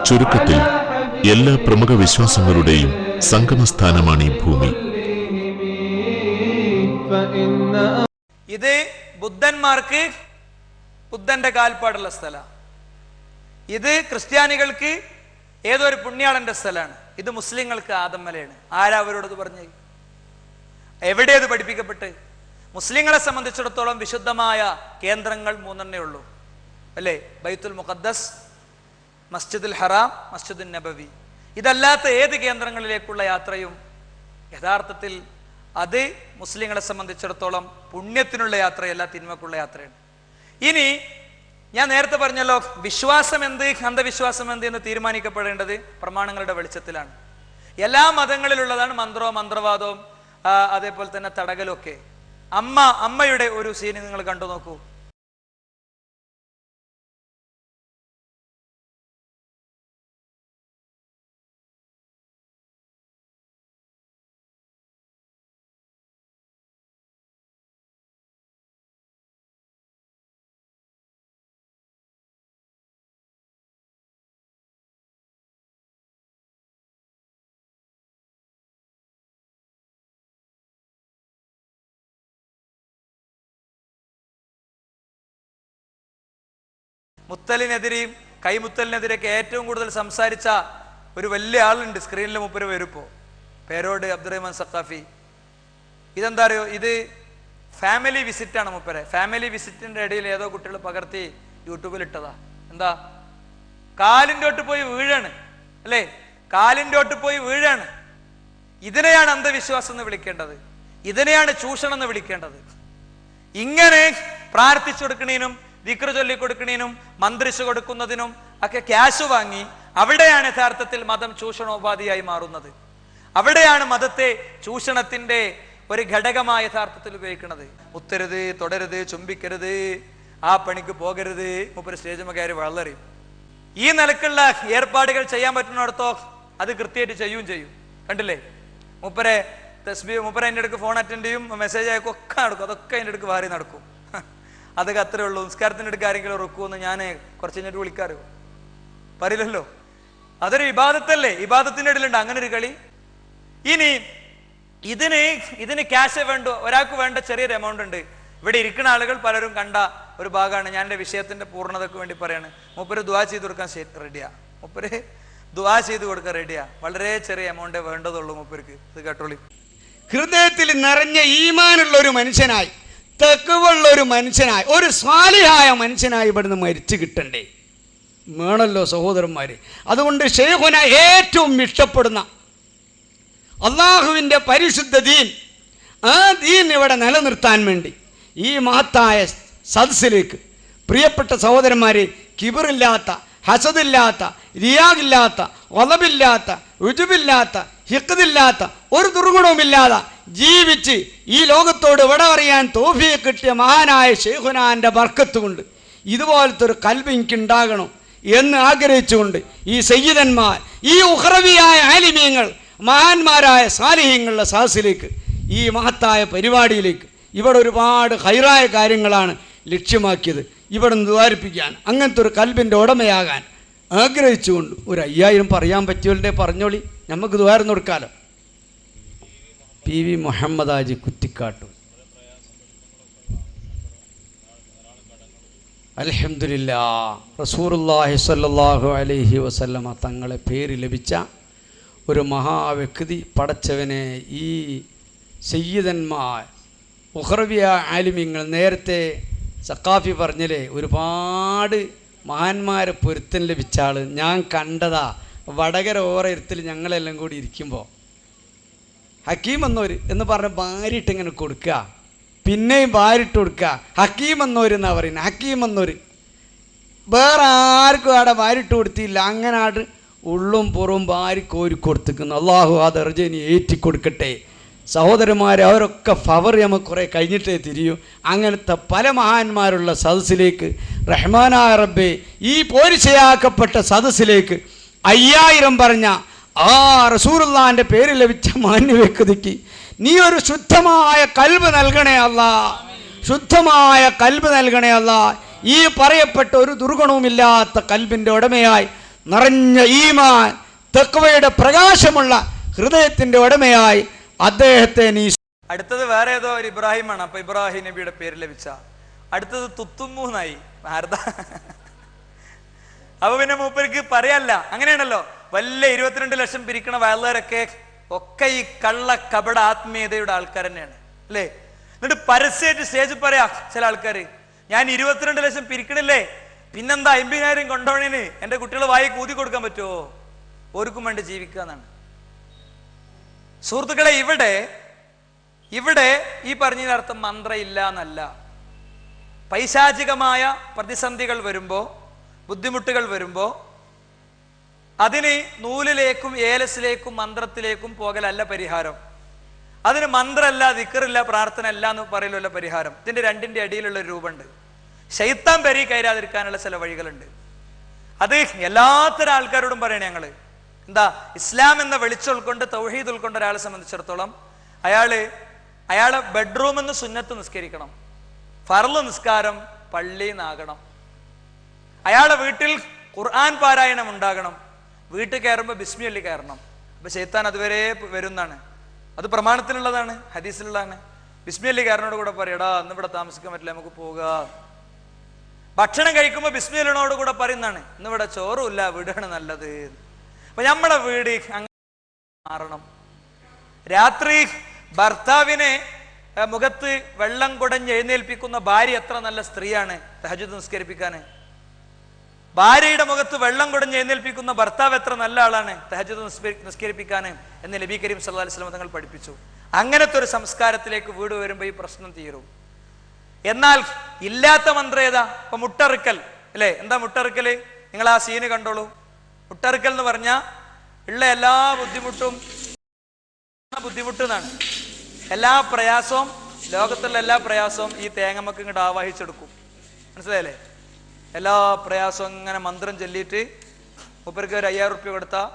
ചുരുക്കത്തിൽ എല്ലാ പ്രമുഖ വിശ്വാസങ്ങളുടെയും സംഗമസ്ഥാനമാണ് ഈ ഭൂമി. ഇത് ബുദ്ധന്മാർക്ക് ബുദ്ധന്റെ കാൽപ്പാടുള്ള സ്ഥലം, ഇത് ക്രിസ്ത്യാനികൾക്ക് ഏതൊരു പുണ്യാളന്റെ സ്ഥലമാണ്, ഇത് മുസ്ലിങ്ങൾക്ക് ആദമ്മലയാണ്. ആരാ അവരോടത് പറഞ്ഞേ? എവിടെയത് പഠിപ്പിക്കപ്പെട്ട്? മുസ്ലിങ്ങളെ സംബന്ധിച്ചിടത്തോളം വിശുദ്ധമായ കേന്ദ്രങ്ങൾ മൂന്നെണ്ണേ ഉള്ളൂ അല്ലേ? ബൈത്തുൽ മുഖദ്ദസ്, മസ്ജിദുൽ ഹറാം, മസ്ജിദുൽ നബവി. ഇതല്ലാത്ത ഏത് കേന്ദ്രങ്ങളിലേക്കുള്ള യാത്രയും യഥാർത്ഥത്തിൽ അത് മുസ്ലിങ്ങളെ സംബന്ധിച്ചിടത്തോളം പുണ്യത്തിനുള്ള യാത്രയല്ല, തിന്മക്കുള്ള യാത്രയാണ്. ഇനി ഞാൻ നേരത്തെ പറഞ്ഞല്ലോ, വിശ്വാസം എന്ത്, അന്ധവിശ്വാസം എന്ത് എന്ന് തീരുമാനിക്കപ്പെടേണ്ടത് പ്രമാണങ്ങളുടെ വെളിച്ചത്തിലാണ്. എല്ലാ മതങ്ങളിലുള്ളതാണ് മന്ത്രവും മന്ത്രവാദവും അതേപോലെ തന്നെ തടകലും ഒക്കെ. അമ്മയുടെ ഒരു സീന് നിങ്ങൾ കണ്ടു നോക്കൂ. മുത്തലിനെതിരെയും കൈമുത്തലിനെതിരെയൊക്കെ ഏറ്റവും കൂടുതൽ സംസാരിച്ച ഒരു വലിയ ആളുണ്ട്, സ്ക്രീനിൽ മുപ്പര് വരുപ്പോ, പേരോട് അബ്ദുറഹ്മാൻ സഖാഫി. ഇതെന്താ അറിയോ? ഇത് ഫാമിലി വിസിറ്റാണ് മുപ്പരെ. ഫാമിലി വിസിറ്റിന്റെ ഇടയിൽ ഏതോ കുട്ടികൾ പകർത്തി യൂട്യൂബിൽ ഇട്ടതാ. എന്താ? കാലിൻ്റെ ഒട്ട് പോയി വീഴാണ് അല്ലേ? കാലിൻ്റെ ഒട്ട് പോയി വീഴാണ്. ഇതിനെയാണ് അന്ധവിശ്വാസം എന്ന് വിളിക്കേണ്ടത്, ഇതിനെയാണ് ചൂഷണം എന്ന് വിളിക്കേണ്ടത്. ഇങ്ങനെ പ്രാർത്ഥിച്ചു കൊടുക്കണേനും ദിക്ർ ചൊല്ലി കൊടുക്കണേനും മന്ത്രിച്ചു കൊടുക്കുന്നതിനും ഒക്കെ ക്യാഷ് വാങ്ങി, അവിടെയാണ് യഥാർത്ഥത്തിൽ മതം ചൂഷണോപാധിയായി മാറുന്നത്. അവിടെയാണ് മതത്തെ ചൂഷണത്തിന്റെ ഒരു ഘടകമായ യഥാർത്ഥത്തിൽ ഉപയോഗിക്കുന്നത്. മുത്തരുത്, തൊടരുത്, ചുംബിക്കരുത്, ആ പണിക്ക് പോകരുത്, മുപ്പര് സ്റ്റേജ് കയറി വളരെയും. ഈ നിലക്കുള്ള ഏർപ്പാടുകൾ ചെയ്യാൻ പറ്റുന്നിടത്തോ അത് കൃത്യമായിട്ട് ചെയ്യും. കണ്ടില്ലേ? മുപ്പരെ തസ്ബീഹ്, മുപ്പരെ അതിൻ്റെ അടുക്ക് ഫോൺ അറ്റൻഡ് ചെയ്യും, മെസ്സേജ് അയക്കും, ഒക്കെ നടക്കും. അതൊക്കെ അതിൻ്റെ അടുക്ക് വാരി നടക്കും. അതൊക്കെ അത്രേ ഉള്ളൂ. നിസ്കാരത്തിൻ്റെ അടുക്ക് ആരെങ്കിലും റുക്കുമെന്ന് ഞാൻ കുറച്ച് കഴിഞ്ഞിട്ട് വിളിക്കാറോ? പറയില്ലല്ലോ. അതൊരു ഇബാദത്തല്ലേ? ഇബാദത്തിൻ്റെ ഇടയിലുണ്ട് അങ്ങനെ ഒരു കളി. ഇനി ഇതിന് ക്യാഷ് വേണ്ട, ഒരാൾക്ക് വേണ്ട ചെറിയൊരു എമൗണ്ട് ഉണ്ട്. ഇവിടെ ഇരിക്കുന്ന ആളുകൾ പലരും കണ്ട ഒരു ഭാഗമാണ്. ഞാൻ എൻ്റെ വിഷയത്തിന്റെ പൂർണ്ണതയ്ക്ക് വേണ്ടി പറയാണ്. മൂപ്പര് ദുആ ചെയ്ത് കൊടുക്കാൻ റെഡിയാ. മൂപ്പര് ദുആ ചെയ്ത് കൊടുക്കാൻ റെഡിയാ. വളരെ ചെറിയ എമൗണ്ടേ വേണ്ടതുള്ളൂ മൂപ്പർക്ക്. ഇത് കേട്ടോളി. ഹൃദയത്തിൽ നിറഞ്ഞ ഈമാനുള്ള ഒരു മനുഷ്യനായി, തഖ്വയുള്ള ഒരു മനുഷ്യനായി, ഒരു സ്വാലിഹായ മനുഷ്യനായി ഇവിടുന്ന് മരിച്ചു കിട്ടണ്ടേ? വേണമല്ലോ സഹോദരന്മാരെ. അതുകൊണ്ട് ശൈഖുന ഏറ്റവും ഇഷ്ടപ്പെടുന്ന അള്ളാഹുവിൻ്റെ പരിശുദ്ധ ദീൻ, ആ ദീൻ ഇവിടെ നിലനിർത്താൻ വേണ്ടി ഈ മഹത്തായ സദസ്സിലേക്ക് പ്രിയപ്പെട്ട സഹോദരന്മാരെ, കിബറില്ലാത്ത, ഹസദില്ലാത്ത, റിയാഗില്ലാത്ത, ഒലബില്ലാത്ത, ഉജുബില്ലാത്ത, ഹിഖദില്ലാത്ത, ഒരു ദുർഗുണവുമില്ലാതെ ജീവിച്ച് ഈ ലോകത്തോട് വിട പറയാൻ തൗഫീഖ് കിട്ടിയ മഹാനായ ശൈഖുനാന്റെ ബർക്കത്ത് കൊണ്ട് ഇതുപോലത്തെ ഒരു കൽബ് എനിക്കുണ്ടാകണം എന്ന് ആഗ്രഹിച്ചുകൊണ്ട് ഈ സയ്യിദന്മാർ, ഈ ഉഖ്റവിയായ ആലിമീങ്ങൾ, മഹാന്മാരായ സാലിഹീങ്ങളുടെ സദസ്സിലേക്ക്, ഈ മഹത്തായ പരിപാടിയിലേക്ക്, ഇവിടെ ഒരുപാട് ഹൈറായ കാര്യങ്ങളാണ് ലക്ഷ്യമാക്കിയത്. ഇവിടെ നിന്ന് ദ്വാരിപ്പിക്കാൻ, അങ്ങനത്തെ ഒരു കൽബിൻ്റെ ഉടമയാകാൻ ആഗ്രഹിച്ചുകൊണ്ട് ഒരു 5000 പറയാൻ പറ്റിയവരുടെ പറഞ്ഞോളി, നമുക്ക് ദ്വാരം കൊടുക്കാലോ. PV മുഹമ്മദ് ഹാജി കുറ്റിക്കാട്ടൂർ. അൽഹംദുലില്ലാഹ്, റസൂലുള്ളാഹി സ്വല്ലല്ലാഹു അലൈഹി വസല്ലമ തങ്ങളെ പേര് ലഭിച്ച ഒരു മഹാവ്യക്തി പടച്ചവനെ. ഈ സയ്യിദന്മാർ, ഉഖ്റവിയ ആലിമീങ്ങൾ, നേരത്തെ സഖാഫി പറഞ്ഞില്ലേ, ഒരുപാട് മഹാന്മാരെ പൊരുത്തം ലഭിച്ച ആൾ ഞാൻ കണ്ടതാ. വടകര ഓരത്തിൽ ഞങ്ങളെല്ലാം കൂടി ഇരിക്കുമ്പോൾ ഹക്കീം എന്നോര് എന്ന് പറഞ്ഞ് ഭാര്യയിട്ട് ഇങ്ങനെ കൊടുക്കുക, പിന്നെയും ഭാര്യയിട്ട് കൊടുക്കുക. ഹക്കീം എന്നോര് എന്നാ പറയുന്നത്. ഹക്കീം എന്നോര് വേറെ ആർക്കും അവിടെ ഭാര്യയിട്ട് കൊടുത്തില്ല. അങ്ങനെ ആട് ഉള്ളും പുറവും ഭാര്യ കോരി കൊടുത്തിക്കുന്നു. അള്ളാഹു ആ ദർജനി ഏറ്റിക്കൊടുക്കട്ടെ. സഹോദരന്മാരെ, അവരൊക്കെ ഫവർ നമുക്ക് കുറേ കഴിഞ്ഞിട്ടേ തിരിയൂ. അങ്ങനത്തെ പല മഹാന്മാരുള്ള സദസ്സിലേക്ക്, റഹ്മാനായ റബ്ബേ, ഈ പോരിശയാക്കപ്പെട്ട സദസ്സിലേക്ക് 5000 പറഞ്ഞ ആ റസൂലുള്ളാഹിന്റെ പേര് ലഭിച്ച മാന്യവ്യക്തിക്ക് നീ ഒരു ശുദ്ധമായ കൽബ് നൽകണേ അല്ലാ, ശുദ്ധമായ കൽബ് നൽകണേ അല്ലാ. ഈ പറയപ്പെട്ട ഒരു ദുർഗുണവുമില്ലാത്ത കൽബിൻ്റെ ഉടമയായി നിറഞ്ഞ ഈമാൻ തഖ്വയുടെ പ്രകാശമുള്ള ഹൃദയത്തിൻ്റെ ഉടമയായി അദ്ദേഹത്തെ നീ. അടുത്തത് വേറെ ഏതോ ഒരു ഇബ്രാഹിമാണ്. അപ്പൊ ഇബ്രാഹിം നബിയുടെ പേര് ലഭിച്ച. അടുത്തത് തുത്തുമ്മൂന്നായി ഭാരത. അപ്പൊ പിന്നെ മൂപ്പർക്ക് പറയാല്ല. അങ്ങനെയാണല്ലോ വല്ല 22 ലക്ഷം പിരിക്കണ വയലുകാരൊക്കെ ഒക്കെ ഈ കള്ള കപട ആത്മീയതയുടെ ആൾക്കാർ തന്നെയാണ് അല്ലേ. എന്നിട്ട് പരസ്യമായിട്ട് സ്റ്റേജിൽ പറയാ ചില ആൾക്കാർ, ഞാൻ 22 ലക്ഷം പിരിക്കണില്ലേ, പിന്നെന്താ 50,000 കൊണ്ടോണിന് എന്റെ കുട്ടികൾ വായി കൂതി കൊടുക്കാൻ പറ്റുമോ? ഓർക്കും വേണ്ടി ജീവിക്കുക എന്നാണ്. സുഹൃത്തുക്കളെ, ഇവിടെ ഈ പറഞ്ഞതിനർത്ഥം മന്ത്രം ഇല്ല എന്നല്ല. പൈശാചികമായ പ്രതിസന്ധികൾ വരുമ്പോ, ബുദ്ധിമുട്ടുകൾ വരുമ്പോ അതിന് നൂലിലേക്കും ഏലസിലേക്കും മന്ത്രത്തിലേക്കും പോകലല്ല പരിഹാരം. അതിന് മന്ത്രമല്ല, ദിക്റില്ല, പ്രാർത്ഥന അല്ല എന്ന് പറയലല്ല പരിഹാരം. ഇതിന്റെ രണ്ടിന്റെ അടിയിലുള്ള ഒരു രൂപമുണ്ട്. ശൈത്താൻ പെരി കയറാതിരിക്കാനുള്ള ചില വഴികളുണ്ട്. അത് എല്ലാത്തരം ആൾക്കാരോടും പറയണേ ഞങ്ങള്. എന്താ? ഇസ്ലാം എന്ന വെളിച്ചം ഉൾക്കൊണ്ട്, തൗഹീദ് ഉൾക്കൊണ്ട ഒരാളെ സംബന്ധിച്ചിടത്തോളം അയാളെ ബെഡ്റൂമിൽ നിന്ന് സുന്നത്ത് നിസ്കരിക്കണം, ഫർള് നിസ്കാരം പള്ളിയിൽ നിന്നാകണം. അയാളെ വീട്ടിൽ ഖുർആൻ പാരായണം ഉണ്ടാകണം. വീട്ടിൽ കയറുമ്പോൾ ബിസ്മില്ലി കയറണം. അപ്പൊ ശൈത്താൻ അതുവരെ വരുന്നതാണ്. അത് പ്രമാണത്തിലുള്ളതാണ്, ഹദീസിലുള്ളതാണ്. ബിസ്മില്ലി കയറിനോട് കൂടെ പറയടാ ഇന്ന് ഇവിടെ താമസിക്കാൻ പറ്റില്ല, നമുക്ക് പോകാം. ഭക്ഷണം കഴിക്കുമ്പോൾ ബിസ്മില്ലിനോട് കൂടെ പറയുന്നതാണ്, ഇന്നിവിടെ ചോറുമില്ല, വീടാണ് നല്ലത്. അപ്പൊ നമ്മളെ വീട് അങ്ങനെ മാറണം. രാത്രി ഭർത്താവിനെ മുഖത്ത് വെള്ളം കുടഞ്ഞ് എഴുന്നേൽപ്പിക്കുന്ന ഭാര്യ എത്ര നല്ല സ്ത്രീയാണ് തഹജ്ജുദ് നിസ്കരിപ്പിക്കാന്. ഭാര്യയുടെ മുഖത്ത് വെള്ളം കുടഞ്ഞ് എഴുന്നേൽപ്പിക്കുന്ന ഭർത്താവ് എത്ര നല്ല ആളാണ് തഹജ്ജുദ് നിസ്കരിപ്പിക്കാന് എന്ന് നബി കരീം സല്ലല്ലാഹു അലൈഹി വസല്ലം തങ്ങൾ പഠിപ്പിച്ചു. അങ്ങനത്തെ ഒരു സംസ്കാരത്തിലേക്ക് വീട് വരുമ്പോൾ ഈ പ്രശ്നം തീരും. എന്നാൽ ഇല്ലാത്ത മന്ത്രം ഏതാ? ഇപ്പൊ മുട്ടറുക്കൽ അല്ലേ? എന്താ മുട്ടറുക്കല്? നിങ്ങൾ ആ സീന് കണ്ടോളൂ. മുട്ടറുക്കൽ എന്ന് പറഞ്ഞാൽ ഉള്ള എല്ലാ ബുദ്ധിമുട്ടെന്നാണ്. എല്ലാ പ്രയാസവും, ലോകത്തുള്ള എല്ലാ പ്രയാസവും ഈ തേങ്ങമ്മക്ക് ഇങ്ങോട്ട് ആവാഹിച്ചെടുക്കും. മനസ്സിലായല്ലേ? എല്ലാ പ്രയാസവും ഇങ്ങനെ മന്ത്രം ചൊല്ലിയിട്ട് മൂപ്പർക്ക് ഒരു 5,000 റുപ്യ കൊടുത്താൽ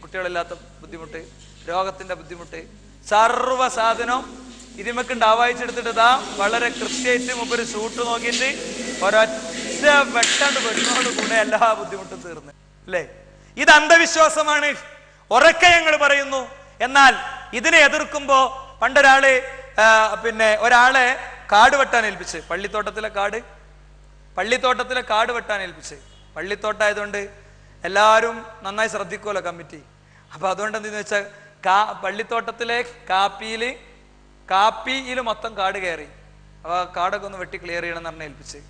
കുട്ടികളില്ലാത്ത ബുദ്ധിമുട്ട്, രോഗത്തിന്റെ ബുദ്ധിമുട്ട്, സർവ്വ സാധനവും ഇതിമക്കുണ്ട് ആവാഹിച്ചെടുത്തിട്ട് ഇതാ വളരെ കൃത്യമായിട്ട് മൂപ്പര് സൂട്ട് നോക്കിയിട്ട് ഒരൊറ്റ വെട്ടാണ്ട് വരുന്നതോട് കൂടെ എല്ലാ ബുദ്ധിമുട്ടും തീർന്ന് അല്ലേ? ഇത് അന്ധവിശ്വാസമാണ്, ഉറക്കെ ഞങ്ങൾ പറയുന്നു. എന്നാൽ ഇതിനെ എതിർക്കുമ്പോ പണ്ടൊരാള് ഒരാളെ കാട് വെട്ടാൻ ഏൽപ്പിച്ച്, പള്ളിത്തോട്ടത്തിലെ കാട് വെട്ടാൻ ഏൽപ്പിച്ച്. പള്ളിത്തോട്ടായതുകൊണ്ട് എല്ലാവരും നന്നായി ശ്രദ്ധിക്കുമല്ലോ കമ്മിറ്റി. അപ്പൊ അതുകൊണ്ട് എന്തെന്ന് വെച്ചാൽ പള്ളിത്തോട്ടത്തിലെ കാപ്പിയിൽ മൊത്തം കാട് കയറി. അപ്പൊ കാടൊക്കെ ഒന്ന് വെട്ടി ക്ലിയർ ചെയ്യണം എന്ന് പറഞ്ഞ്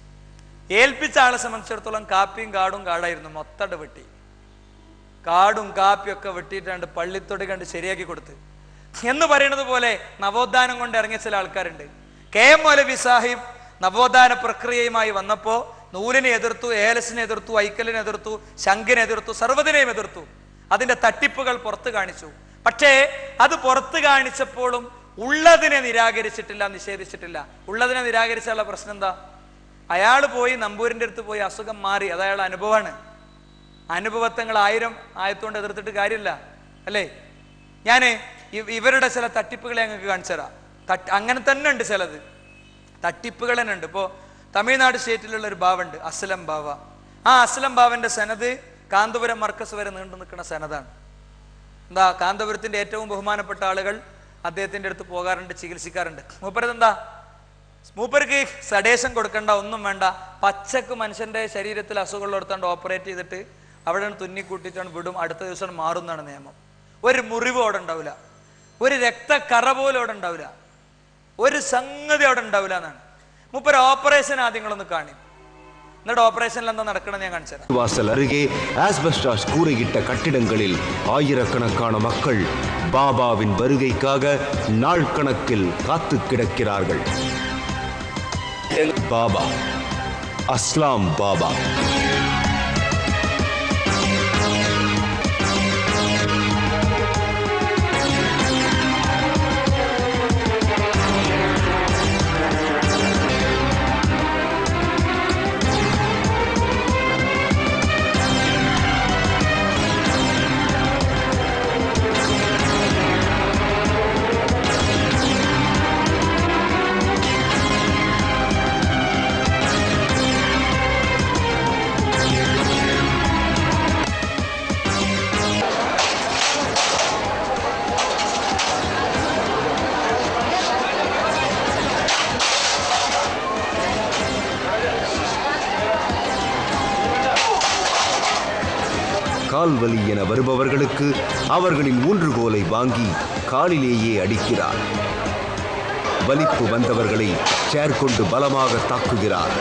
ഏൽപ്പിച്ച ആളെ സംബന്ധിച്ചിടത്തോളം കാപ്പിയും കാടും കാടായിരുന്നു. മൊത്തം വെട്ടി, കാടും കാപ്പിയും ഒക്കെ വെട്ടിയിട്ടാണ്ട് പള്ളിത്തൊടി കണ്ട് ശരിയാക്കി കൊടുത്ത് എന്ന് പറയുന്നത് പോലെ നവോത്ഥാനം കൊണ്ട് ഇറങ്ങിയ ചില ആൾക്കാരുണ്ട്. KM മൗലവി സാഹിബ് നവോത്ഥാന പ്രക്രിയയുമായി വന്നപ്പോ നൂലിനെ എതിർത്തു, ഏലസിനെ എതിർത്തു, ഐക്കലിനെ എതിർത്തു, ശംഖിനെ എതിർത്തു, സർവ്വതിനെയും എതിർത്തു. അതിന്റെ തട്ടിപ്പുകൾ പുറത്തു കാണിച്ചു. പക്ഷേ അത് പുറത്തു കാണിച്ചപ്പോഴും ഉള്ളതിനെ നിരാകരിച്ചിട്ടില്ല, നിഷേധിച്ചിട്ടില്ല. ഉള്ളതിനെ നിരാകരിച്ചുള്ള പ്രശ്നം എന്താ? അയാൾ പോയി നമ്പൂരിന്റെ അടുത്ത് പോയി അസുഖം മാറി, അത് അയാളുടെ അനുഭവമാണ്. അനുഭവത്തങ്ങൾ 1000 ആയത്തുകൊണ്ട് എതിർത്തിട്ട് കാര്യമില്ല അല്ലേ? ഞാന് ഇവരുടെ ചില തട്ടിപ്പുകളെ ഞങ്ങൾക്ക് കാണിച്ചു തരാം. അങ്ങനെ തന്നെ ഉണ്ട് ചിലത്, തട്ടിപ്പുകൾ തന്നെ ഉണ്ട്. ഇപ്പോ തമിഴ്നാട് സ്റ്റേറ്റിലുള്ള ഒരു ബാവുണ്ട്, അസ്ലം ബാവ. ആ അസ്ലം ബാവന്റെ സനത് കാന്തപുരം മർക്കസ് വരെ നീണ്ടു നിൽക്കുന്ന സനതാണ്. എന്താ? കാന്തപുരത്തിന്റെ ഏറ്റവും ബഹുമാനപ്പെട്ട ആളുകൾ അദ്ദേഹത്തിന്റെ അടുത്ത് പോകാറുണ്ട്, ചികിത്സിക്കാറുണ്ട്. മൂപ്പർക്ക് സഡേഷൻ കൊടുക്കണ്ട, ഒന്നും വേണ്ട. പച്ചക്ക് മനുഷ്യന്റെ ശരീരത്തിൽ അസുഖമുള്ളടത്താണ്ട് ഓപ്പറേറ്റ് ചെയ്തിട്ട് അവിടെ തുന്നിക്കൂട്ടിയിട്ടാണ് വിടും. അടുത്ത ദിവസം മാറുന്നതാണ് നിയമം. ഒരു മുറിവ് അവിടെ ഉണ്ടാവില്ല, ഒരു രക്തക്കറ പോലും അവിടെ ഉണ്ടാവില്ല, ഒരു സംഗതി അവിടെ ഉണ്ടാവില്ല എന്നാണ്. മൂപ്പര് ഓപ്പറേഷൻ ആദ്യങ്ങളൊന്ന് കാണി, എന്നിട്ട് ഓപ്പറേഷനിൽ എന്താ നടക്കണം ഞാൻ കാണിച്ചു തരാം. வாசல் அருகே ஆஸ்பெஸ்டாஸ் கூரையிட்ட கட்டிடங்களில் ஆயிரக்கணக்கான மக்கள் பாபாவின் வருகைக்காக நாள் கணக்கில் காத்து கிடக்கிறார்கள். பாபா, அஸ்லாம் பாபா. கால்வலி என வருபவர்களுக்கு அவர்களின் ஊன்றுகோலை வாங்கி காலிலேயே அடிக்கிறார். வலிப்பு வந்தவர்களை சேர் கொண்டு பலமாக தாக்குகிறார்.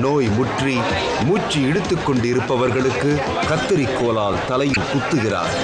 நோய் முற்றி மூச்சு இழுத்துக் கொண்டு இருப்பவர்களுக்கு கத்தரிக்கோலால் தலையில் குத்துகிறார்.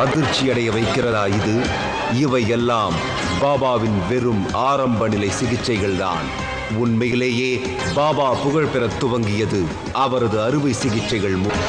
அதிர்ச்சியடைய வைக்கிறதா இது? இவையெல்லாம் பாபாவின் வெறும் ஆரம்ப நிலை சிகிச்சைகள்தான். உண்மையிலேயே பாபா புகழ் பெற துவங்கியது அவரது அறுவை சிகிச்சைகள் மூலம்.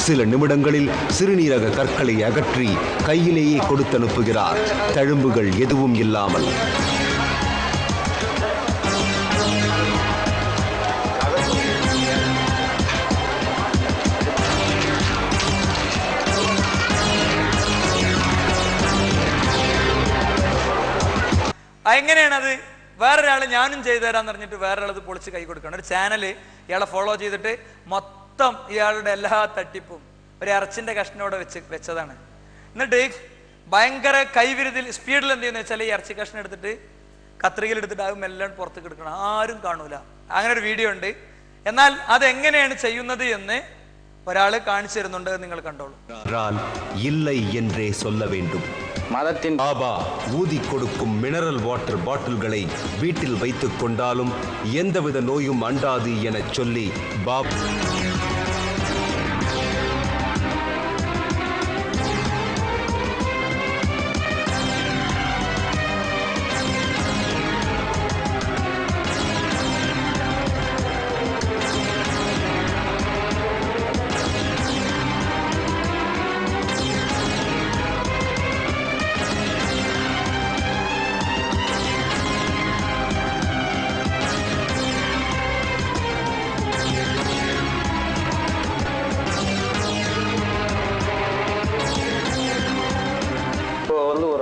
சில நிமிடங்களில் சிறுநீரக கற்களை அகற்றி கையிலேயே கொடுத்தனுப்புகிறார், தழும்புகள் எதுவும் இல்லாமல். എങ്ങനെയാണത്? വേറൊരാൾ ഞാനും ചെയ്തു തരാന്ന് പറഞ്ഞിട്ട് വേറൊരാളത് പൊളിച്ച് കൈ കൊടുക്കണം. ഒരു ചാനൽ ഇയാളെ ഫോളോ ചെയ്തിട്ട് മൊത്തം ഇയാളുടെ എല്ലാ തട്ടിപ്പും ഒരു ഇറച്ചിന്റെ കഷ്ണോടെ വെച്ചതാണ്. എന്നിട്ട് ഭയങ്കര കൈവിരുതിൽ സ്പീഡിൽ എന്ത് ചെയ്യുന്ന വെച്ചാൽ ഈ ഇറച്ചി കഷ്ണം എടുത്തിട്ട് കത്രികയിൽ എടുത്തിട്ട് അത് മെല്ലാണ് പുറത്തേക്ക് എടുക്കണം, ആരും കാണൂല. അങ്ങനെ ഒരു വീഡിയോ ഉണ്ട്. എന്നാൽ അതെങ്ങനെയാണ് ചെയ്യുന്നത് എന്ന് ഒരാൾ കാണിച്ചു തരുന്നുണ്ട്, നിങ്ങൾ കണ്ടോളൂ. இல்லை என்றே சொல்ல வேண்டும். மதத்தின் பாபா ஊதி கொடுக்கும் மினரல் வாட்டர் பாட்டில்களை வீட்டில் வைத்துக் கொண்டாலும் எந்தவித நோயும் அண்டாது என சொல்லி பாபா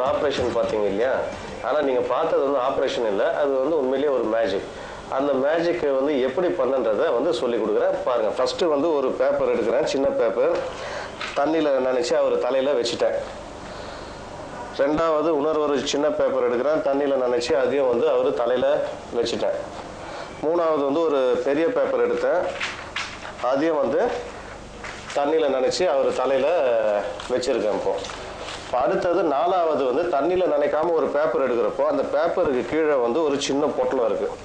ஆப்ரேஷன் பார்த்தீங்க இல்லையா? ஆனால் நீங்கள் பார்த்தது வந்து ஆப்ரேஷன் இல்லை, அது வந்து உண்மையிலேயே ஒரு மேஜிக். அந்த மேஜிக்கை வந்து எப்படி பண்ணுன்றதை வந்து சொல்லி கொடுக்குறேன் பாருங்கள். ஃபஸ்ட்டு வந்து ஒரு பேப்பர் எடுக்கிறேன், சின்ன பேப்பர், தண்ணியில் நினச்சி அவர் தலையில் வச்சுட்டேன். ரெண்டாவது இன்னொரு சின்ன பேப்பர் எடுக்கிறேன், தண்ணியில் நினச்சி அதையும் வந்து அவர் தலையில் வச்சுட்டேன். மூணாவது வந்து ஒரு பெரிய பேப்பர் எடுத்தேன், அதையும் வந்து தண்ணியில் நினச்சி அவர் தலையில் வச்சுருக்கேன். இப்போது அடுத்தது 4வது வந்து தண்ணியில் நனைக்காம ஒரு பேப்பர் எடுக்கிறப்போ அந்த பேப்பருக்கு கீழே வந்து ஒரு சின்ன பொட்டலம் இருக்குது.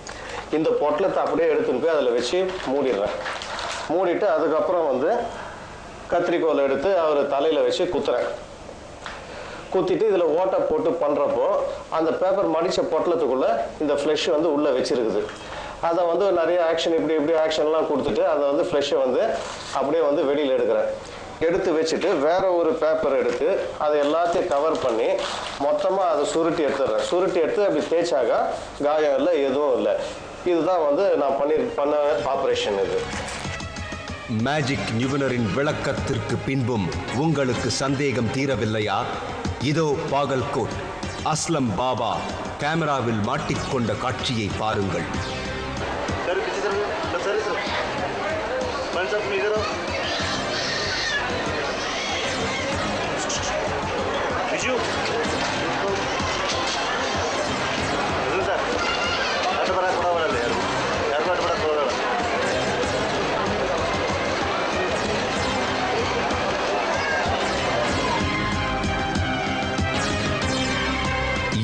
இந்த பொட்டலத்தை அப்படியே எடுத்துன்னு போய் அதில் வச்சு மூடிடுறேன். மூடிட்டு அதுக்கப்புறம் வந்து கத்திரிக்கோல் எடுத்து அவர் தலையில் வச்சு குத்துறேன். குத்திட்டு இதில் ஓட்டை போட்டு பண்ணுறப்போ அந்த பேப்பர் மடித்த பொட்டலத்துக்குள்ளே இந்த ஃப்ளஷ் வந்து உள்ளே வச்சுருக்குது. அதை வந்து நிறைய ஆக்ஷன் இப்படி ஆக்ஷன்லாம் கொடுத்துட்டு அதை வந்து ஃப்ளஷை வந்து அப்படியே வந்து வெளியில் எடுக்கிறேன். எடுத்து வச்சுட்டு வேற ஒரு பேப்பர் எடுத்து அதை எல்லாத்தையும் கவர் பண்ணி மொத்தமாக அதை சுருட்டி எடுத்துடுறேன். சுருட்டி எடுத்து அப்படி தேய்ச்சாக காயம் இல்லை, எதுவும் இல்லை. இதுதான் வந்து நான் பண்ண ஆப்ரேஷன். இது மேஜிக் நிபுணரின் விளக்கத்திற்கு பின்பும் உங்களுக்கு சந்தேகம் தீரவில்லையா? இதோ பாகல்கோட் அஸ்லம் பாபா கேமராவில் மாட்டிக்கொண்ட காட்சியை பாருங்கள்.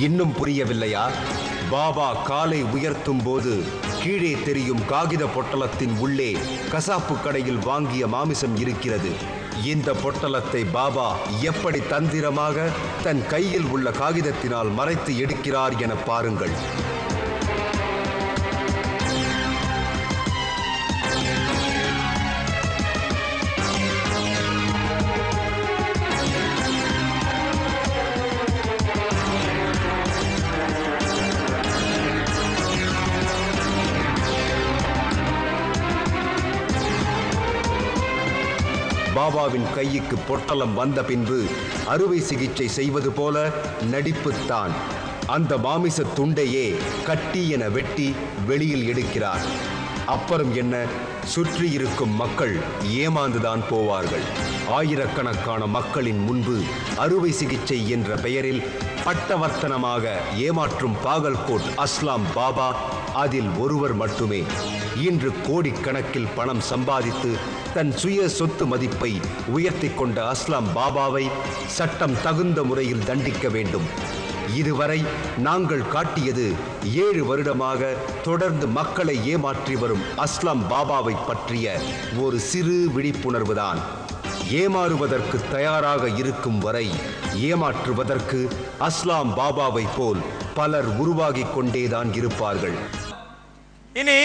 இன்னும் புரியவில்லையா? பாபா காலை உயர்த்தும் போது கீழே தெரியும் காகித பொட்டலத்தின் உள்ளே கசாப்பு கடையில் வாங்கிய மாமிசம் இருக்கிறது. இந்த பொட்டலத்தை பாபா எப்படி தந்திரமாக தன் கையில் உள்ள காகிதத்தினால் மறைத்து எடுக்கிறார் என பாருங்கள். பாபாவின் கைக்கு பொட்டலம் வந்த பின்பு அறுவை சிகிச்சை செய்வது போல நடிப்புத்தான். அந்த மாமிச துண்டையே கட்டி என வெட்டி வெளியில் எடுக்கிறார். அப்புறம் என்ன, சுற்றி இருக்கும் மக்கள் ஏமாந்துதான் போவார்கள். ஆயிரக்கணக்கான மக்களின் முன்பு அறுவை சிகிச்சை என்ற பெயரில் பட்டவர்த்தனமாக ஏமாற்றும் பாகல்கோட் அஸ்லாம் பாபா அதில் ஒருவர் மட்டுமே. இன்று கோடிக்கணக்கில் பணம் சம்பாதித்து தன் சுய சொத்து மதிப்பை உயர்த்தி கொண்ட அஸ்லாம் பாபாவை சட்டம் தகுந்த முறையில் தண்டிக்க வேண்டும். இதுவரை நாங்கள் காட்டியது 7 வருடமாக தொடர்ந்து மக்களை ஏமாற்றி வரும் அஸ்லாம் பாபாவை பற்றிய ஒரு சிறு விழிப்புணர்வுதான். ஏமாறுவதற்கு தயாராக இருக்கும் வரை ஏமாற்றுவதற்கு அஸ்லாம் பாபாவை போல் பலர் உருவாகிக் கொண்டேதான் இருப்பார்கள். ഇനി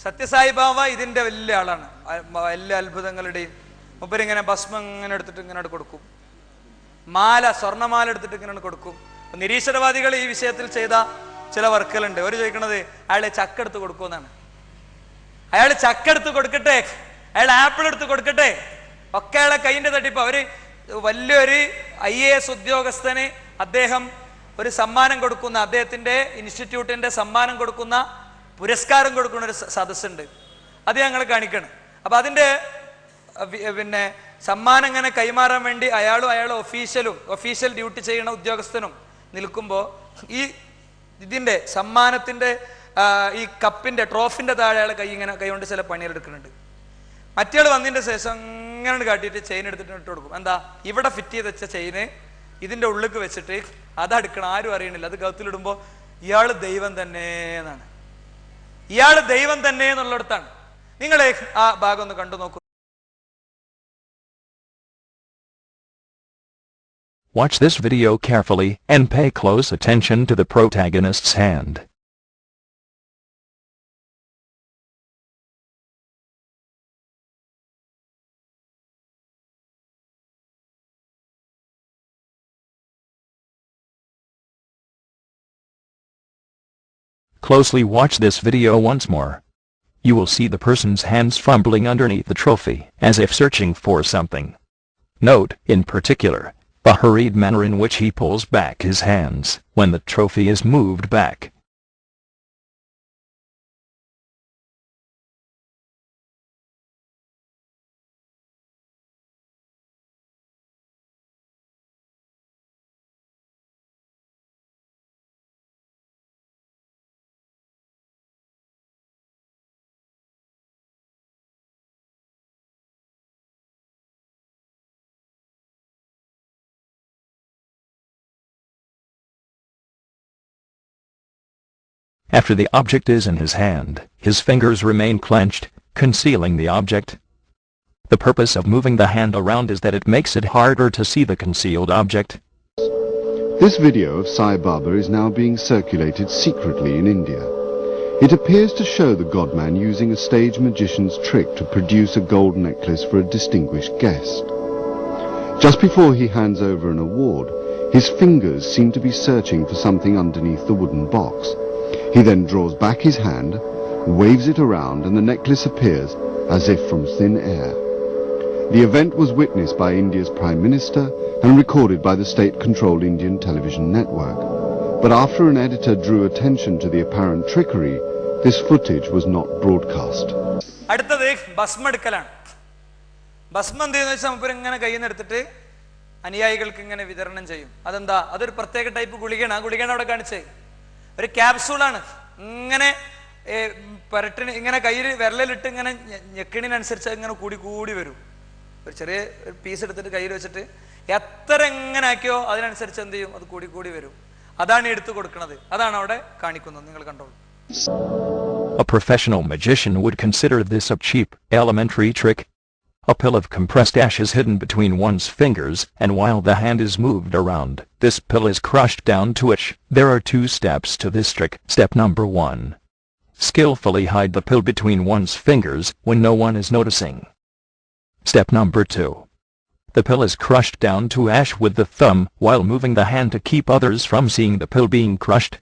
സത്യസായി ബാബ ഇതിൻ്റെ വലിയ ആളാണ്. എല്ലാ അത്ഭുതങ്ങളുടെയും മുപ്പരിങ്ങനെ ഭസ്മം ഇങ്ങനെ എടുത്തിട്ട് ഇങ്ങനെ കൊടുക്കും, മാല സ്വർണ്ണമാല എടുത്തിട്ട് ഇങ്ങനെ കൊടുക്കും. നിരീശ്വരവാദികൾ ഈ വിഷയത്തിൽ ചെയ്ത ചില വർക്കുകളുണ്ട്. അവർ ചോദിക്കണത് അയാളെ ചക്കെടുത്ത് കൊടുക്കുമെന്നാണ്. അയാൾ ചക്കെടുത്ത് കൊടുക്കട്ടെ, അയാൾ ആപ്പിൾ എടുത്ത് കൊടുക്കട്ടെ, ഒക്കെ അയാളെ കൈയിൻ്റെ തട്ടിപ്പ്. അവര് വലിയൊരു IAS ഉദ്യോഗസ്ഥന് അദ്ദേഹം ഒരു സമ്മാനം കൊടുക്കുന്ന, അദ്ദേഹത്തിന്റെ ഇൻസ്റ്റിറ്റ്യൂട്ടിന്റെ സമ്മാനം കൊടുക്കുന്ന, പുരസ്കാരം കൊടുക്കുന്ന ഒരു സദസ്സുണ്ട്. അത് ഞങ്ങൾ കാണിക്കണം. അപ്പൊ അതിന്റെ പിന്നെ സമ്മാനം ഇങ്ങനെ കൈമാറാൻ വേണ്ടി അയാളും ഒഫീഷ്യൽ ഡ്യൂട്ടി ചെയ്യുന്ന ഉദ്യോഗസ്ഥനും നിൽക്കുമ്പോൾ ഈ ഇതിന്റെ സമ്മാനത്തിന്റെ ഈ കപ്പിന്റെ ട്രോഫിന്റെ താഴെ അയാൾ കൈ കൊണ്ട് ചില പണിയെടുക്കുന്നുണ്ട്. മറ്റേയാൾ വന്നതിന്റെ ശേഷം ഇങ്ങനെ കാട്ടിയിട്ട് ചെയിൻ എടുത്തിട്ട് ഇട്ട് കൊടുക്കും. എന്താ, ഇവിടെ ഫിറ്റ് ചെയ്ത് വെച്ച ചെയിന് ഇതിന്റെ ഉള്ളിലേക്ക് വെച്ചിട്ട് അതെടുക്കണം, ആരും അറിയണില്ല. അത് കൗത്തിലിടുമ്പോൾ ഇയാള് ദൈവം തന്നെ എന്നാണ്, ഇയാള് ദൈവം തന്നെ എന്നുള്ളിടത്താണ്. നിങ്ങളെ ആ ഭാഗം ഒന്ന് കണ്ടു നോക്കൂ. Watch this video carefully and pay close attention to the protagonist's hand. Closely watch this video once more. You will see the person's hands fumbling underneath the trophy, as if searching for something. Note, in particular, the hurried manner in which he pulls back his hands when the trophy is moved back. After the object is in his hand, his fingers remain clenched, concealing the object. The purpose of moving the hand around is that it makes it harder to see the concealed object. This video of Sai Baba is now being circulated secretly in India. It appears to show the godman using a stage magician's trick to produce a gold necklace for a distinguished guest. Just before he hands over an award, his fingers seem to be searching for something underneath the wooden box. He then draws back his hand, waves it around, and the necklace appears as if from thin air. The event was witnessed by India's Prime Minister and recorded by the state-controlled Indian television network. But after an editor drew attention to the apparent trickery, this footage was not broadcast. അടുത്തത് ഭസ്മം എടുക്കലാണ്. ഭസ്മം എന്തെന്ന് വെച്ചാൽ മുമ്പ് ഇങ്ങനെ കയ്യിൽ നിന്ന് എടുത്തിട്ട് അനുയായികൾക്ക് ഇങ്ങനെ വിതരണം ചെയ്യും. അതെന്താ? അതൊരു പ്രത്യേക ടൈപ്പ് ഗുളികയാണ്. ആ ഗുളികയാണ് അവിടെ കാണിച്ചേ. ഒരു ക്യാപ്സൂളാണ്. ഇങ്ങനെ പരട്ടിന് ഇങ്ങനെ കയ്യിൽ വിരലിലിട്ട് ഇങ്ങനെ ഞെക്കിണിനനുസരിച്ച് ഇങ്ങനെ കൂടി കൂടി വരും. ഒരു ചെറിയ പീസ് എടുത്തിട്ട് കയ്യിൽ വെച്ചിട്ട് എത്ര എങ്ങനെ ആക്കിയോ അതിനനുസരിച്ച് എന്ത് ചെയ്യും? അത് കൂടി കൂടി വരും. അതാണ് എടുത്തു കൊടുക്കുന്നത്. അതാണ് അവിടെ കാണിക്കുന്നത്. നിങ്ങൾ കണ്ടോളൂ. A professional magician would consider this a cheap, elementary trick. A pill of compressed ash is hidden between one's fingers, and while the hand is moved around, this pill is crushed down to ash. There are 2 steps to this trick. Step number 1. Skillfully hide the pill between one's fingers when no one is noticing. Step number 2. The pill is crushed down to ash with the thumb while moving the hand to keep others from seeing the pill being crushed.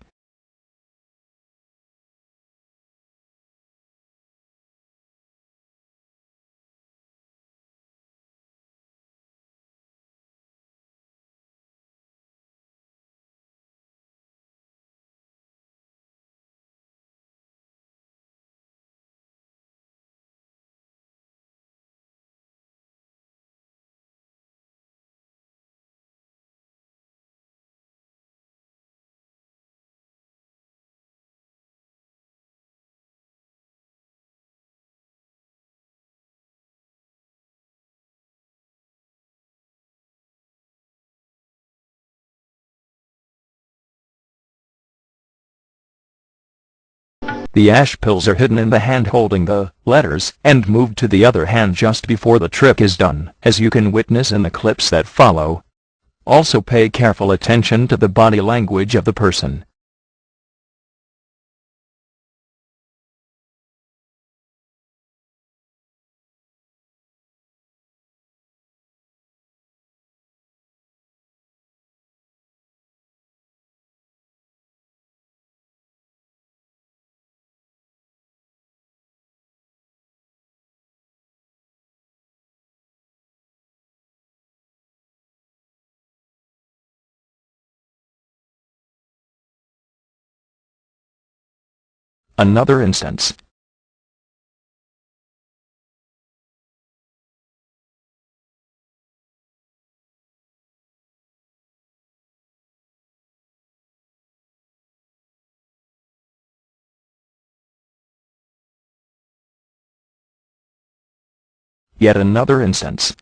The ash pills are hidden in the hand holding the letters and moved to the other hand just before the trick is done, as you can witness in the clips that follow. Also pay careful attention to the body language of the person. Another instance. Yet another instance.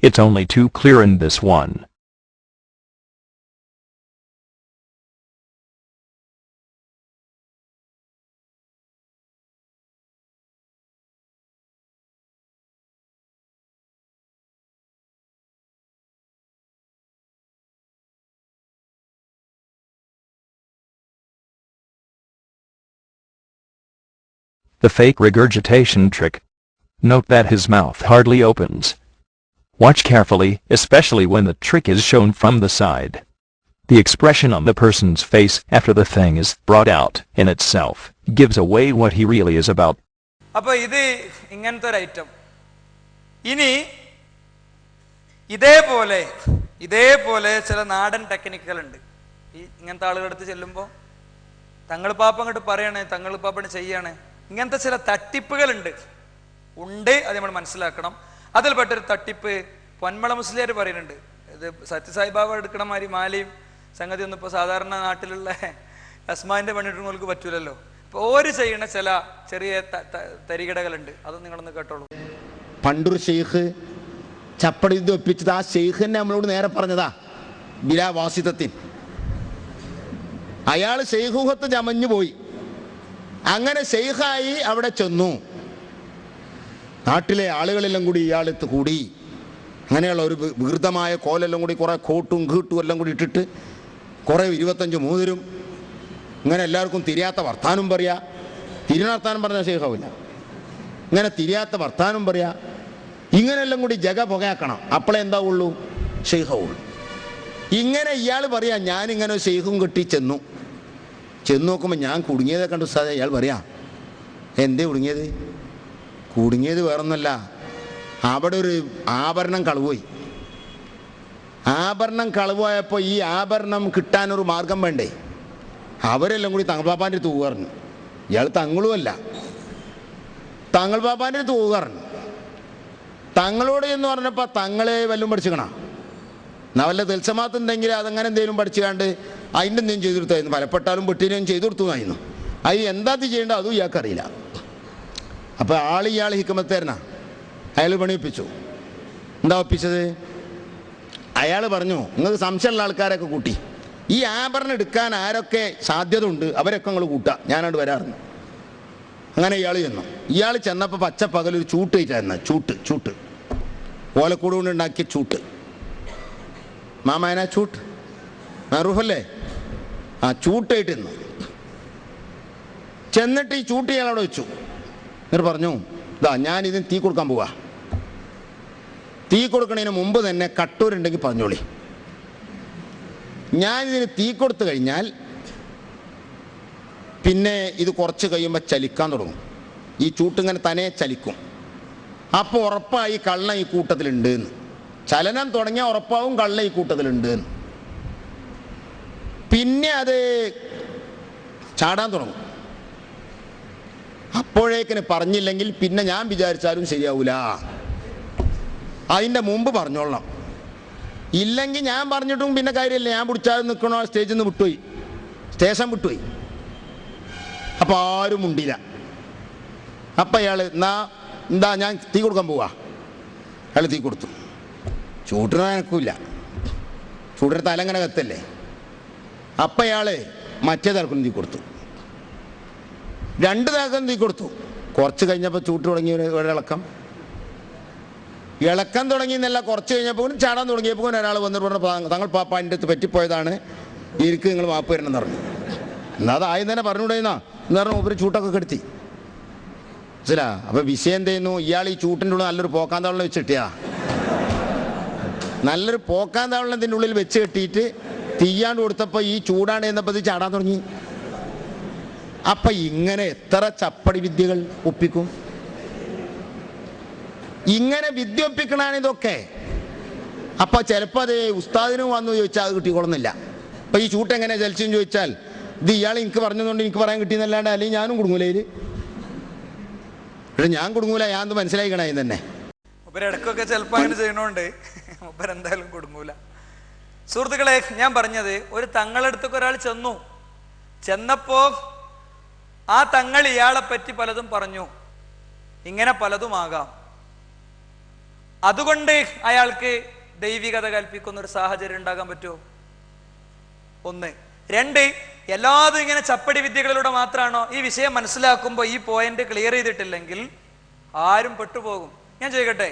It's only too clear in this one. The fake regurgitation trick. Note that his mouth hardly opens. Watch carefully, especially when the trick is shown from the side. The expression on the person's face after the thing is brought out in itself gives away what he really is about. അപ്പോൾ ഇത് ഇങ്ങനത്തെ ഒരു item. ഇനി ഇതേപോലെ ചില നാടൻ ടെക്നിക്കുകളുണ്ട്. ഈ ഇങ്ങനത്തെ ആളുകളുടെ അടുത്ത് ചെല്ലുമ്പോൾ തങ്ങൾ പാപ്പ അങ്ങോട്ട് പറയണേ, തങ്ങൾ പാപ്പണ് ചെയ്യാണ്, ഇങ്ങനത്തെ ചില തട്ടിപ്പുകളുണ്ട്. അത് നമ്മൾ മനസ്സിലാക്കണം. അതിൽപ്പെട്ടൊരു തട്ടിപ്പ് പൊന്മള മുസ്ലിയാർ പറയുന്നുണ്ട്. ഇത് സത്യസായിബാബ എടുക്കണ മാതിരി മാലയും സംഗതി ഒന്നും ഇപ്പോൾ സാധാരണ നാട്ടിലുള്ള അസ്മാൻ്റെ പണിയിടുന്നവർക്ക് പറ്റൂലല്ലോ. അപ്പോൾ ഓര് ചെയ്യണ ചില ചെറിയ തരികിടകളുണ്ട്, അത് നിങ്ങളൊന്ന് കേട്ടോളൂ. പണ്ടൊരു ഷെയ്ഖ് ചപ്പടി ഇത് ഒപ്പിച്ചത് ആ ഷെയ്ഖ് തന്നെ നമ്മളോട് നേരെ പറഞ്ഞതാ ബിലാ വാസിതത്തിൻ. അയാൾ ഷെയ്ഖുഹത്ത് ചമഞ്ഞു പോയി. അങ്ങനെ ഷെയ്ഖായി അവിടെ ചെന്നു. നാട്ടിലെ ആളുകളെല്ലാം കൂടി ഇയാളെത്ത് കൂടി. അങ്ങനെയുള്ള ഒരു വികൃതമായ കോലെല്ലാം കൂടി കുറേ കോട്ടും കീട്ടും എല്ലാം കൂടി ഇട്ടിട്ട് കുറേ 25 മൂതിരും ഇങ്ങനെ എല്ലാവർക്കും തിരിയാത്ത വർത്താനം പറയാ. തിരിനർത്താനം പറഞ്ഞാൽ ഷെയ്ഖാവില്ല. ഇങ്ങനെ തിരിയാത്ത വർത്താനം പറയാ. ഇങ്ങനെയെല്ലാം കൂടി ജഗ പുകയാക്കണം. അപ്പോഴേ എന്താവുള്ളൂ? ഷെയ്ഖാവുള്ളൂ. ഇങ്ങനെ ഇയാൾ പറയാ ഞാനിങ്ങനെ ഷെയ്ഖും കെട്ടി ചെന്നു നോക്കുമ്പോൾ ഞാൻ കുടുങ്ങിയതെ കണ്ടു സാധേ. ഇയാൾ പറയാ എന്തേ കുടുങ്ങിയത്? കുടുങ്ങിയത് വേറൊന്നുമല്ല, അവിടെ ഒരു ആഭരണം കളവുപോയി. ആഭരണം കളവുപോയപ്പോൾ ഈ ആഭരണം കിട്ടാനൊരു മാർഗം വേണ്ടേ? അവരെല്ലാം കൂടി തങ്ങൾപ്പാപ്പാൻ്റെ അടുത്ത് പറഞ്ഞു. ഇയാൾ തങ്ങളുമല്ല, തങ്ങൾപ്പാപ്പാൻ്റെ അടുത്ത് പറഞ്ഞു. തങ്ങളോട് എന്ന് പറഞ്ഞപ്പോൾ തങ്ങളെ വല്ലതും പഠിച്ചിക്കണം. എന്നാൽ വല്ല തെൽസമാത്തുണ്ടെങ്കിൽ അതങ്ങനെ എന്തെങ്കിലും പഠിച്ചുകൊണ്ട് അതിൻ്റെ എന്തെങ്കിലും ചെയ്തു കൊടുത്തായിരുന്നു. ഫലപ്പെട്ടാലും പെട്ടിനെയും ചെയ്തു കൊടുത്തുന്നായിരുന്നു. അത് എന്താ ചെയ്യേണ്ടത് അതും ഇയാൾക്കറിയില്ല. അപ്പോൾ ഇയാൾ ഹിക്കമത്തേരനാ. അയാൾ പണിയൊപ്പിച്ചു. എന്താ ഒപ്പിച്ചത്? അയാൾ പറഞ്ഞു നിങ്ങൾക്ക് സംശയമുള്ള ആൾക്കാരൊക്കെ കൂട്ടി ഈ ആഭരണം എടുക്കാൻ ആരൊക്കെ സാധ്യത ഉണ്ട് അവരൊക്കെ നിങ്ങൾ കൂട്ടുക, ഞാനോട് വരാറുണ്ട്. അങ്ങനെ ഇയാൾ ചെന്നു. ഇയാൾ ചെന്നപ്പോൾ പച്ചപ്പകലൊരു ചൂട്ട് കഴിച്ചായിരുന്നു. ചൂട്ട് ഓലക്കൂട് കൊണ്ട് ഉണ്ടാക്കിയ ചൂട്ട്. മാമായന ചൂട്ട് മറൂഫല്ലേ? ആ ചൂട്ടായിട്ട് നിന്നു. ചെന്നിട്ട് ഈ ചൂട്ട് ഇയാൾ അവിടെ വെച്ചു. എന്നിട്ട് പറഞ്ഞു ഇതാ ഞാനിതിന് തീ കൊടുക്കാൻ പോവാ. തീ കൊടുക്കണതിന് മുമ്പ് തന്നെ കട്ടൂരുണ്ടെങ്കിൽ പറഞ്ഞോളി. ഞാനിതിന് തീ കൊടുത്തു കഴിഞ്ഞാൽ പിന്നെ ഇത് കുറച്ച് കഴിയുമ്പോൾ ചലിക്കാൻ തുടങ്ങും. ഈ ചൂട്ടിങ്ങനെ തന്നെ ചലിക്കും. അപ്പോൾ ഉറപ്പായി കള്ള ഈ കൂട്ടത്തിലുണ്ട് എന്ന്. ചലനം തുടങ്ങിയ ഉറപ്പാവും കള്ള ഈ കൂട്ടത്തിലുണ്ട് എന്ന്. പിന്നെ അത് ചാടാൻ തുടങ്ങും. അപ്പോഴേക്കിന് പറഞ്ഞില്ലെങ്കിൽ പിന്നെ ഞാൻ വിചാരിച്ചാലും ശരിയാവൂല. അതിൻ്റെ മുമ്പ് പറഞ്ഞോളണം. ഇല്ലെങ്കിൽ ഞാൻ പറഞ്ഞിട്ടും പിന്നെ കാര്യമില്ല. ഞാൻ പിടിച്ചാലും നിൽക്കണോ സ്റ്റേജിൽ നിന്ന് വിട്ടുപോയി, സ്റ്റേഷൻ വിട്ടുപോയി. അപ്പോൾ ആരും ഉണ്ടില്ല. അപ്പം ഇയാൾ എന്താ ഞാൻ തീ കൊടുക്കാൻ പോവാ. അയാൾ തീ കൊടുത്തു. ചൂട്ടിന് എനക്കില്ല, ചൂടിന് തലങ്ങനെ കത്തല്ലേ. അപ്പം ഇയാൾ മറ്റേ തലക്കും തീ കൊടുത്തു. 2 തലക്കും തീ കൊടുത്തു. കുറച്ച് കഴിഞ്ഞപ്പോൾ ചൂട്ട് തുടങ്ങി ഒരിളക്കം. ഇളക്കം തുടങ്ങിയെന്നല്ല, കുറച്ച് കഴിഞ്ഞപ്പോൾ ചാടാൻ തുടങ്ങിയപ്പോൾ ഒരാൾ വന്നിട്ട് പറഞ്ഞു തങ്ങൾ പാപ്പ എൻ്റെ അടുത്ത് പറ്റിപ്പോയതാണ്, ഇരിക്ക് നിങ്ങൾ മാപ്പ് വരണമെന്ന് പറഞ്ഞു. എന്നാൽ അത് ആദ്യം തന്നെ പറഞ്ഞുകൂടെയെന്നാ എന്ന് പറഞ്ഞാൽ ഒരു ചൂട്ടൊക്കെ കെടുത്തി. മനസ്സിലാ? അപ്പോൾ വിഷയം എന്ത് ചെയ്യുന്നു? ഇയാൾ ഈ ചൂട്ടിൻ്റെ ഉള്ളിൽ നല്ലൊരു പോക്കാൻ താവളം വെച്ച് കെട്ടിയാ. നല്ലൊരു പോക്കാൻ താവളത്തിൻ്റെ ഉള്ളിൽ വെച്ച് കെട്ടിയിട്ട് തീയാണ്ട് കൊടുത്തപ്പോൾ ഈ ചൂടാണ്ട് എന്നപ്പോൾ ഇത് ചാടാൻ തുടങ്ങി. അപ്പം ഇങ്ങനെ എത്ര ചപ്പടി വിദ്യകൾ ഒപ്പിക്കും? ഇങ്ങനെ വിദ്യ ഒപ്പിക്കണാണ് ഇതൊക്കെ. അപ്പം ചിലപ്പോൾ അത് ഉസ്താദിനും വന്നു ചോദിച്ചാൽ അത് കിട്ടിക്കൊള്ളുന്നില്ല. അപ്പം ഈ ചൂട്ട് എങ്ങനെ ചലിച്ചെന്ന് ചോദിച്ചാൽ ഇത് ഇയാൾ എനിക്ക് പറഞ്ഞതുകൊണ്ട് എനിക്ക് പറയാൻ കിട്ടിയെന്നല്ലാണ്ട് അല്ലെങ്കിൽ ഞാനും കുടുങ്ങൂല. ഇതിൽ പക്ഷെ ഞാൻ കുടുങ്ങൂല, ഞാൻ അത് മനസ്സിലായിക്കണേ തന്നെ. ഇടക്കൊക്കെ ചിലപ്പോൾ അങ്ങനെ ചെയ്യണോണ്ട് എന്തായാലും കുടുങ്ങൂല. സുഹൃത്തുക്കളെ, ഞാൻ പറഞ്ഞത് ഒരു തങ്ങളടുത്തൊക്കെ ഒരാൾ ചെന്നപ്പോ ആ തങ്ങൾ ഇയാളെ പറ്റി പലതും പറഞ്ഞു. ഇങ്ങനെ പലതുമാകാം. അതുകൊണ്ട് അയാൾക്ക് ദൈവികത കൽപ്പിക്കുന്ന ഒരു സാഹചര്യം ഉണ്ടാകാൻ പറ്റുമോ? 1. 2, എല്ലാതും ഇങ്ങനെ ചപ്പടി വിദ്യകളിലൂടെ മാത്രമാണോ? ഈ വിഷയം മനസ്സിലാക്കുമ്പോൾ ഈ പോയിന്റ് ക്ലിയർ ചെയ്തിട്ടില്ലെങ്കിൽ ആരും പെട്ടുപോകും. ഞാൻ ചോദിക്കട്ടെ,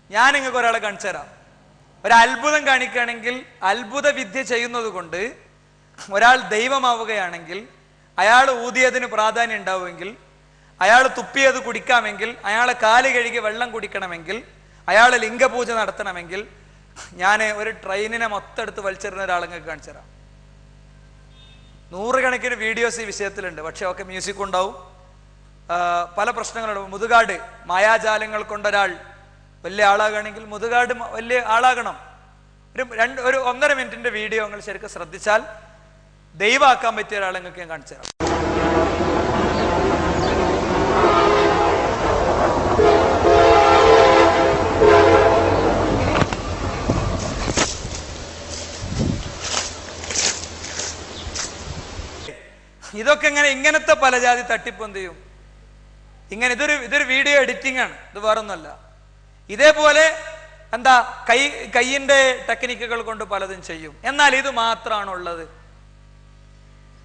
ഞാൻ നിങ്ങൾക്ക് ഒരാളെ കാണിച്ചു തരാം. ഒരു അത്ഭുതം കാണിക്കുകയാണെങ്കിൽ, അത്ഭുത വിദ്യ ചെയ്യുന്നത് കൊണ്ട് ഒരാൾ ദൈവമാവുകയാണെങ്കിൽ, അയാൾ ഊതിയതിന് പ്രാധാന്യം ഉണ്ടാവുമെങ്കിൽ, അയാൾ തുപ്പിയത് കുടിക്കാമെങ്കിൽ, അയാളെ കാല് കഴുകി വെള്ളം കുടിക്കണമെങ്കിൽ, അയാൾ ലിംഗപൂജ നടത്തണമെങ്കിൽ, ഞാൻ ഒരു ട്രെയിനിനെ മൊത്തം വലിച്ചെറിഞ്ഞ ഒരാളെങ്ങൾക്ക് കാണിച്ചു തരാം. 100 കണക്കിന് വീഡിയോസ് ഈ വിഷയത്തിലുണ്ട്. പക്ഷെ ഒക്കെ മ്യൂസിക് ഉണ്ടാവും, പല പ്രശ്നങ്ങളുണ്ടാവും. മുതുകാട് മായാജാലങ്ങൾ കൊണ്ടൊരാൾ വലിയ ആളാകണമെങ്കിൽ മുതുകാട് വലിയ ആളാകണം. ഒരു 1.5 മിനിറ്റിന്റെ വീഡിയോ നിങ്ങൾ ശരിക്കും ശ്രദ്ധിച്ചാൽ ദൈവമാക്കാൻ പറ്റിയ ഒരാളെ നിങ്ങൾക്ക് ഞാൻ കാണിച്ചു തരാം. ഇങ്ങനത്തെ പല ജാതി തട്ടിപ്പ് എന്ത് ചെയ്യും? ഇതൊരു വീഡിയോ എഡിറ്റിംഗ് ആണ്, ഇത് വേറൊന്നുമല്ല. ഇതേപോലെ എന്താ കൈയിന്റെ ടെക്നിക്കുകൾ കൊണ്ട് പലതും ചെയ്യും. എന്നാൽ ഇത് മാത്രമാണുള്ളത്.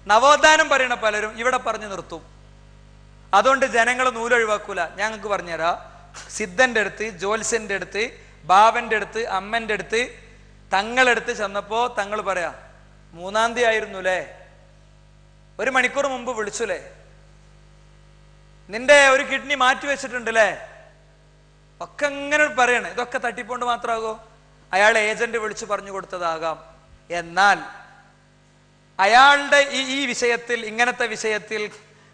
നവോത്ഥാനം പറയുന്ന പലരും ഇവിടെ പറഞ്ഞു നിർത്തും. അതുകൊണ്ട് ജനങ്ങൾ നൂലൊഴിവാക്കൂല. ഞങ്ങൾക്ക് പറഞ്ഞുതരാം. സിദ്ധന്റെ അടുത്ത്, ജ്യോത്സ്യന്റെ അടുത്ത്, ബാബന്റെ അടുത്ത്, അമ്മന്റെ അടുത്ത്, തങ്ങളെടുത്ത് ചെന്നപ്പോ തങ്ങൾ പറയാ, 3-ാം തീയതി ആയിരുന്നുല്ലേ, 1 മണിക്കൂർ മുമ്പ് വിളിച്ചുല്ലേ, നിന്റെ ഒരു കിഡ്നി മാറ്റി വെച്ചിട്ടുണ്ടല്ലേ, ഒക്കെ ഇങ്ങനെ പറയണേ. ഇതൊക്കെ തട്ടിപ്പോണ്ട് മാത്രമാകോ? അയാൾ ഏജന്റ് വിളിച്ചു പറഞ്ഞു കൊടുത്തതാകാം. എന്നാൽ അയാളുടെ ഈ വിഷയത്തിൽ, ഇങ്ങനത്തെ വിഷയത്തിൽ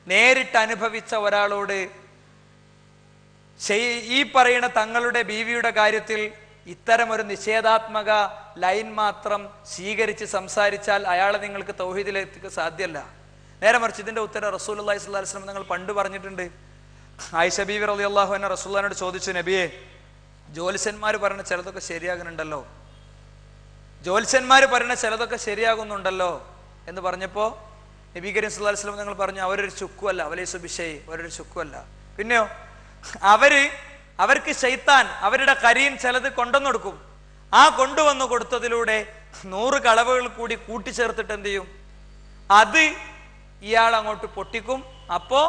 നേരിട്ട് അനുഭവിച്ച ഒരാളോട് ഈ പറയുന്ന തങ്ങളുടെ ബീവിയുടെ കാര്യത്തിൽ ഇത്തരം ഒരു നിഷേധാത്മക ലൈൻ മാത്രം സ്വീകരിച്ച് സംസാരിച്ചാൽ അയാളെ നിങ്ങൾക്ക് തൗഹീദിലെത്തിക്കാൻ സാധ്യമല്ല. നേരെ മറിച്ച് ഇതിന്റെ ഉത്തരം റസൂലുള്ളാഹി സ്വല്ലല്ലാഹു അലൈഹി വസല്ലം നിങ്ങൾ പണ്ട് പറഞ്ഞിട്ടുണ്ട്. ആയിഷ ബീവി റളിയല്ലാഹു അൻഹ റസൂലുള്ളാഹിനോട് ചോദിച്ചു, നബിയെ, ജ്യോത്സ്യന്മാർ പറയുന്ന ചിലതൊക്കെ ശരിയാകുന്നുണ്ടല്ലോ, ജ്യോത്സ്യന്മാർ പറയുന്ന ചിലതൊക്കെ ശരിയാകുന്നുണ്ടല്ലോ എന്ന് പറഞ്ഞപ്പോ നബി കരീം സല്ലല്ലാഹു അലൈഹി വസല്ലം നിങ്ങൾ പറഞ്ഞു, അവരൊരു ചുക്കുമല്ല, വലൈസു ബിശൈഇ, അവരൊരു ചുക്കുമല്ല. പിന്നെയോ, അവർക്ക് ശൈത്താൻ അവരുടെ കരീൻ ചിലത് കൊണ്ടുവന്നു കൊടുക്കും. ആ കൊണ്ടുവന്നു കൊടുത്തതിലൂടെ 100 കളവുകൾ കൂടി കൂട്ടിച്ചേർത്തിട്ട് എന്ത് ചെയ്യും? അത് ഇയാൾ അങ്ങോട്ട് പൊട്ടിക്കും. അപ്പോ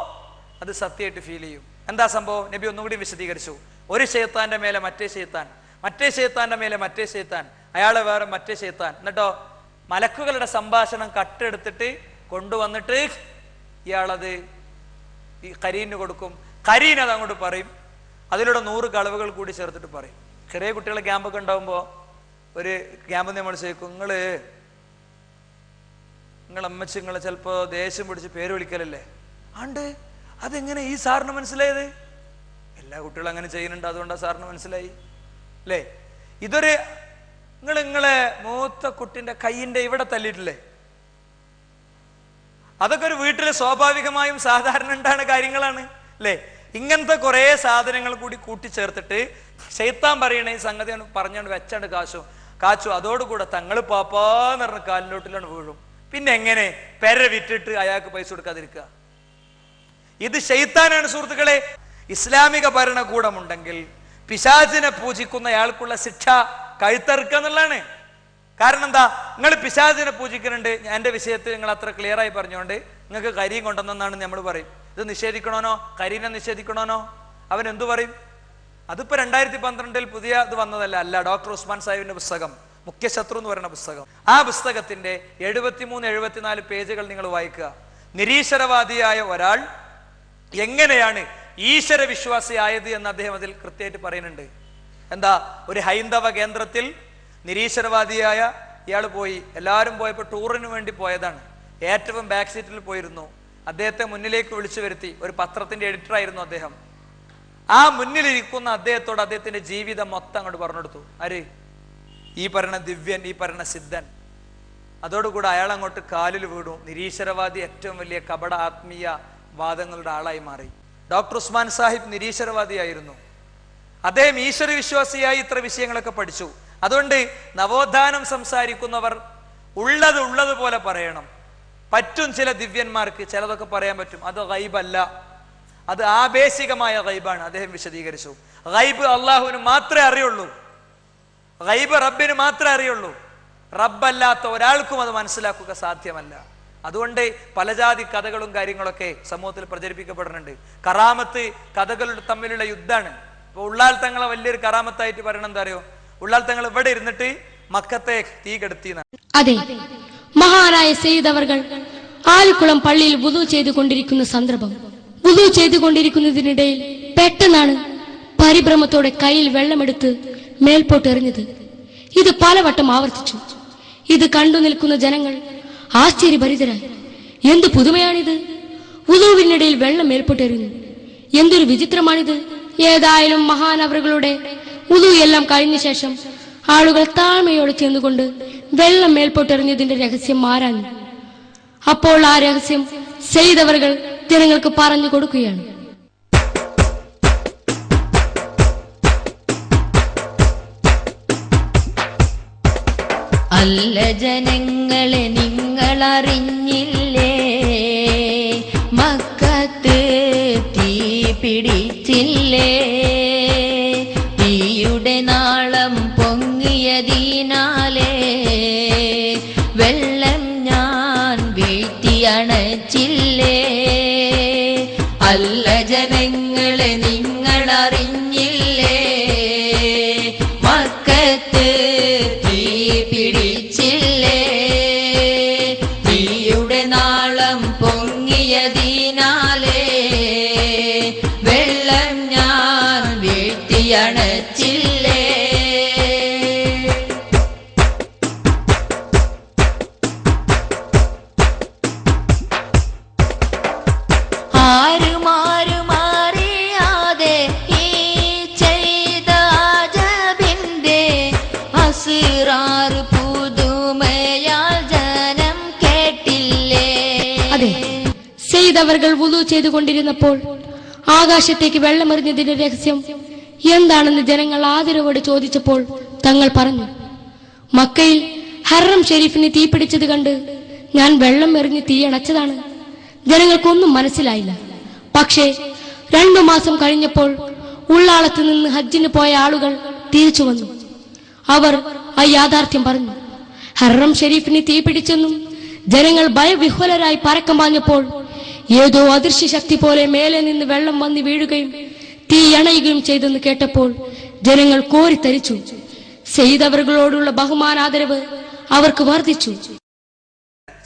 അത് സത്യമായിട്ട് ഫീൽ ചെയ്യും. എന്താ സംഭവം? നബി ഒന്നുകൂടി വിശദീകരിച്ചു. ഒരു ശൈത്താന്റെ മേലെ മറ്റേ ശൈത്താൻ, മറ്റേ ശൈത്താന്റെ മേലെ മറ്റേ ശൈത്താൻ, അയാളെ വേറെ മറ്റേ ശൈത്താൻ. എന്നിട്ടോ മലക്കുകളുടെ സംഭാഷണം കട്ടെടുത്തിട്ട് കൊണ്ടുവന്നിട്ട് ഇയാളത് ഈ കരീന് കൊടുക്കും. കരീൻ അത് അങ്ങോട്ട് പറയും. അതിലൂടെ 100 കളവുകൾ കൂടി ചേർത്തിട്ട് പറയും. ചെറിയ കുട്ടികളെ ക്യാമ്പൊക്കെ ഉണ്ടാകുമ്പോൾ ഒരു ക്യാമ്പ് നമ്മൾ ചോദിക്കും, നിങ്ങളമ്മച്ചി നിങ്ങളെ ചിലപ്പോ ദേഷ്യം പിടിച്ച് പേര് വിളിക്കലല്ലേ? ആണ്ട് അതെങ്ങനെ ഈ സാറിന് മനസ്സിലായത്? എല്ലാ കുട്ടികളും അങ്ങനെ ചെയ്യുന്നുണ്ട്, അതുകൊണ്ടാണ് സാറിന് മനസ്സിലായി അല്ലേ? നിങ്ങളെ മൂത്ത കുട്ടിന്റെ കൈയിന്റെ ഇവിടെ തല്ലിയിട്ടില്ലേ? അതൊക്കെ ഒരു വീട്ടില് സ്വാഭാവികമായും സാധാരണ ഉണ്ടാകുന്ന കാര്യങ്ങളാണ് അല്ലേ? ഇങ്ങനത്തെ കുറെ സാധനങ്ങൾ കൂടി കൂട്ടിച്ചേർത്തിട്ട് ശൈത്താൻ പറയണ ഈ സംഗതി പറഞ്ഞാണ്ട് വെച്ചാണ്ട് കാച്ചു അതോടുകൂടെ തങ്ങൾ പാപ്പാന്ന് പറഞ്ഞ കാലിലോട്ടിലാണ് വീഴും. പിന്നെ എങ്ങനെ പെര വിറ്റിട്ട് അയാൾക്ക് പൈസ കൊടുക്കാതിരിക്കുക? ഇത് ശൈത്താനാണ് സുഹൃത്തുക്കളെ. ഇസ്ലാമിക ഭരണകൂടമുണ്ടെങ്കിൽ പിശാചിനെ പൂജിക്കുന്ന അയാൾക്കുള്ള ശിക്ഷ കഴുത്തറുക്കുക എന്നുള്ളതാണ്. കാരണം എന്താ? നിങ്ങൾ പിശാചിനെ പൂജിക്കുന്നുണ്ട്, എന്റെ വിഷയത്തിൽ നിങ്ങൾ അത്ര ക്ലിയർ ആയി പറഞ്ഞുകൊണ്ട് നിങ്ങൾക്ക് കരീം കൊണ്ടുവന്നാണ് നമ്മൾ പറയും. ഇത് നിഷേധിക്കണോനോ, കരീനെ നിഷേധിക്കണോനോ? അവൻ എന്തു പറയും? അതിപ്പോ 2012 പുതിയ ഇത് വന്നതല്ല. ഡോക്ടർ ഉസ്മാൻ സാഹിബിന്റെ പുസ്തകം മുഖ്യശത്രു എന്ന് പറയുന്ന പുസ്തകം, ആ പുസ്തകത്തിന്റെ 73-74 പേജുകൾ നിങ്ങൾ വായിക്കുക. നിരീശ്വരവാദിയായ ഒരാൾ എങ്ങനെയാണ് ഈശ്വര വിശ്വാസിയായത് എന്ന് അദ്ദേഹം അതിൽ കൃത്യമായിട്ട് പറയുന്നുണ്ട്. എന്താ? ഒരു ഹൈന്ദവ കേന്ദ്രത്തിൽ നിരീശ്വരവാദിയായ ഇയാൾ പോയി. എല്ലാവരും പോയപ്പോൾ ടൂറിന് വേണ്ടി പോയതാണ്. ഏറ്റവും ബാക്ക് സീറ്റിൽ പോയിരുന്നു. അദ്ദേഹത്തെ മുന്നിലേക്ക് വിളിച്ചു വരുത്തി. ഒരു പത്രത്തിന്റെ എഡിറ്റർ ആയിരുന്നു അദ്ദേഹം. ആ മുന്നിലിരിക്കുന്ന അദ്ദേഹത്തോട് അദ്ദേഹത്തിന്റെ ജീവിതം മൊത്തം അങ്ങോട്ട് പറഞ്ഞു കൊടുത്തു. ആര്? ഈ പറയുന്ന ദിവ്യൻ, ഈ പറയുന്ന സിദ്ധൻ. അതോടുകൂടെ അയാൾ അങ്ങോട്ട് കാലിൽ വീണു. നിരീശ്വരവാദി ഏറ്റവും വലിയ കപട ആത്മീയ വാദങ്ങളുടെ ആളായി മാറി. ഡോക്ടർ ഉസ്മാൻ സാഹിബ് നിരീശ്വരവാദിയായിരുന്നു. അദ്ദേഹം ഈശ്വര വിശ്വാസിയായി ഇത്ര വിഷയങ്ങളൊക്കെ പഠിച്ചു. അതുകൊണ്ട് നവോത്ഥാനം സംസാരിക്കുന്നവർ ഉള്ളതുപോലെ പറയണം. പറ്റും ചില ദിവ്യന്മാർക്ക് ചിലതൊക്കെ പറയാൻ പറ്റും. അത് ഗൈബല്ല, അത് ആപേക്ഷികമായ ഗൈബാണ്. അദ്ദേഹം വിശദീകരിച്ചു. ഗൈബ് അള്ളാഹുവിന് മാത്രമേ അറിയുള്ളൂ, ഗൈബ് റബ്ബിന് മാത്രമേ അറിയുള്ളൂ. റബ്ബല്ലാത്ത ഒരാൾക്കും അത് മനസ്സിലാക്കുക സാധ്യമല്ല. അതുകൊണ്ട് പല ജാതി കഥകളും കാര്യങ്ങളൊക്കെ സമൂഹത്തിൽ പ്രചരിപ്പിക്കപ്പെടുന്നുണ്ട്. കറാമത്ത് കഥകളുടെ തമ്മിലുള്ള യുദ്ധമാണ്. ഇപ്പൊ ഉള്ളാൽ തങ്ങളെ വലിയൊരു കറാമത്തായിട്ട് പറയണം. എന്താ അറിയോ? ഉള്ളാൽ തങ്ങൾ ഇവിടെ ഇരുന്നിട്ട് മക്കത്തെ തീ കെടുത്തിയെന്നാണ്. അതെ, മഹാനായ സയ്യിദ് അവർകൾ ആലിക്കുളം പള്ളിയിൽ വുദു ചെയ്തുകൊണ്ടിരിക്കുന്ന സന്ദർഭം. വുദു ചെയ്തുകൊണ്ടിരിക്കുന്നതിനിടയിൽ പെട്ടെന്നാണ് പരിഭ്രമത്തോടെ കയ്യിൽ വെള്ളമെടുത്ത് മേൽപോട്ട് എറിഞ്ഞത്. ഇത് പലവട്ടം ആവർത്തിച്ചു. ഇത് കണ്ടു നിൽക്കുന്ന ജനങ്ങൾ ആശ്ചര്യഭരിതരായി. എന്ത് പുതുമയാണിത്? വുദുവിനിടയിൽ വെള്ളം മേൽപോട്ട് എറിയുന്നു. എന്തൊരു വിചിത്രമാണിത്? ഏതായാലും മഹാനവറുകളുടെ വുദു എല്ലാം കഴിഞ്ഞ ശേഷം ആളുകൾ താഴ്മയോടെ ചെന്നുകൊണ്ട് വെള്ളം മേൽപോട്ടെറിഞ്ഞതിന്റെ രഹസ്യം ആരാഞ്ഞു. അപ്പോൾ ആ രഹസ്യം സയ്യിദ് അവർകൾ ജനങ്ങൾക്ക് പറഞ്ഞു കൊടുക്കുകയാണ്. അല്ല ജനങ്ങളെ, നിങ്ങളറിഞ്ഞില്ലേ കേട്ടില്ലേ? തീയുടെ നാളം പൊങ്ങിയതിനാലേ വെള്ളം ഞാൻ വീഴ്ത്തിയണച്ചില്ലേ? അല്ല ജനങ്ങളെ നിങ്ങളറിഞ്ഞില്ലേ? മക്കത്ത് തീ പിടിച്ചില്ലേ? തീയുടെ നാളം പൊങ്ങിയതിനാലേ വെള്ളം ഞാൻ വീഴ്ത്തിയണച്ചില്ലേ? ആരുമാരും അറിയാതെ ഈ ചെയ്ത അജബിന്റെ അസ്റാർ പുതുമയാൽ ജനം കേട്ടില്ലേ? അതെ, സെയ്ദ് അവർകൾ വുളു ചെയ്തുകൊണ്ടിരുന്നപ്പോൾ ആകാശത്തേക്ക് വെള്ളമെറിഞ്ഞതിന്റെ രഹസ്യം എന്താണെന്ന് ജനങ്ങൾ ആദരവോടെ ചോദിച്ചപ്പോൾ തങ്ങൾ പറഞ്ഞു, മക്കയിൽ ഹറം ഷെരീഫിന് തീപിടിച്ചത് കണ്ട് ഞാൻ വെള്ളം എറിഞ്ഞ് തീയണച്ചതാണ്. ജനങ്ങൾക്കൊന്നും മനസ്സിലായില്ല. പക്ഷേ 2 മാസം കഴിഞ്ഞപ്പോൾ ഉള്ളാളത്ത് നിന്ന് ഹജ്ജിന് പോയ ആളുകൾ തിരിച്ചു വന്നു. അവർ ആ യാഥാർത്ഥ്യം പറഞ്ഞു. ഹറം ഷെരീഫിന് തീപിടിച്ചെന്നും ജനങ്ങൾ ഭയവിഹ്വലരായി പരക്കം പാഞ്ഞപ്പോൾ ഏതോ അദൃശ്യ ശക്തി പോലെ മേലെ നിന്ന് വെള്ളം വന്ന് വീഴുകയും തീ അണയുകയും ചെയ്തെന്ന് കേട്ടപ്പോൾ ജനങ്ങൾ കോരിത്തരിച്ചു. സെയ്ദ് അവர்களോടുള്ള ബഹുമാനാദരവ് അവർക്ക് വർദ്ധിച്ചു.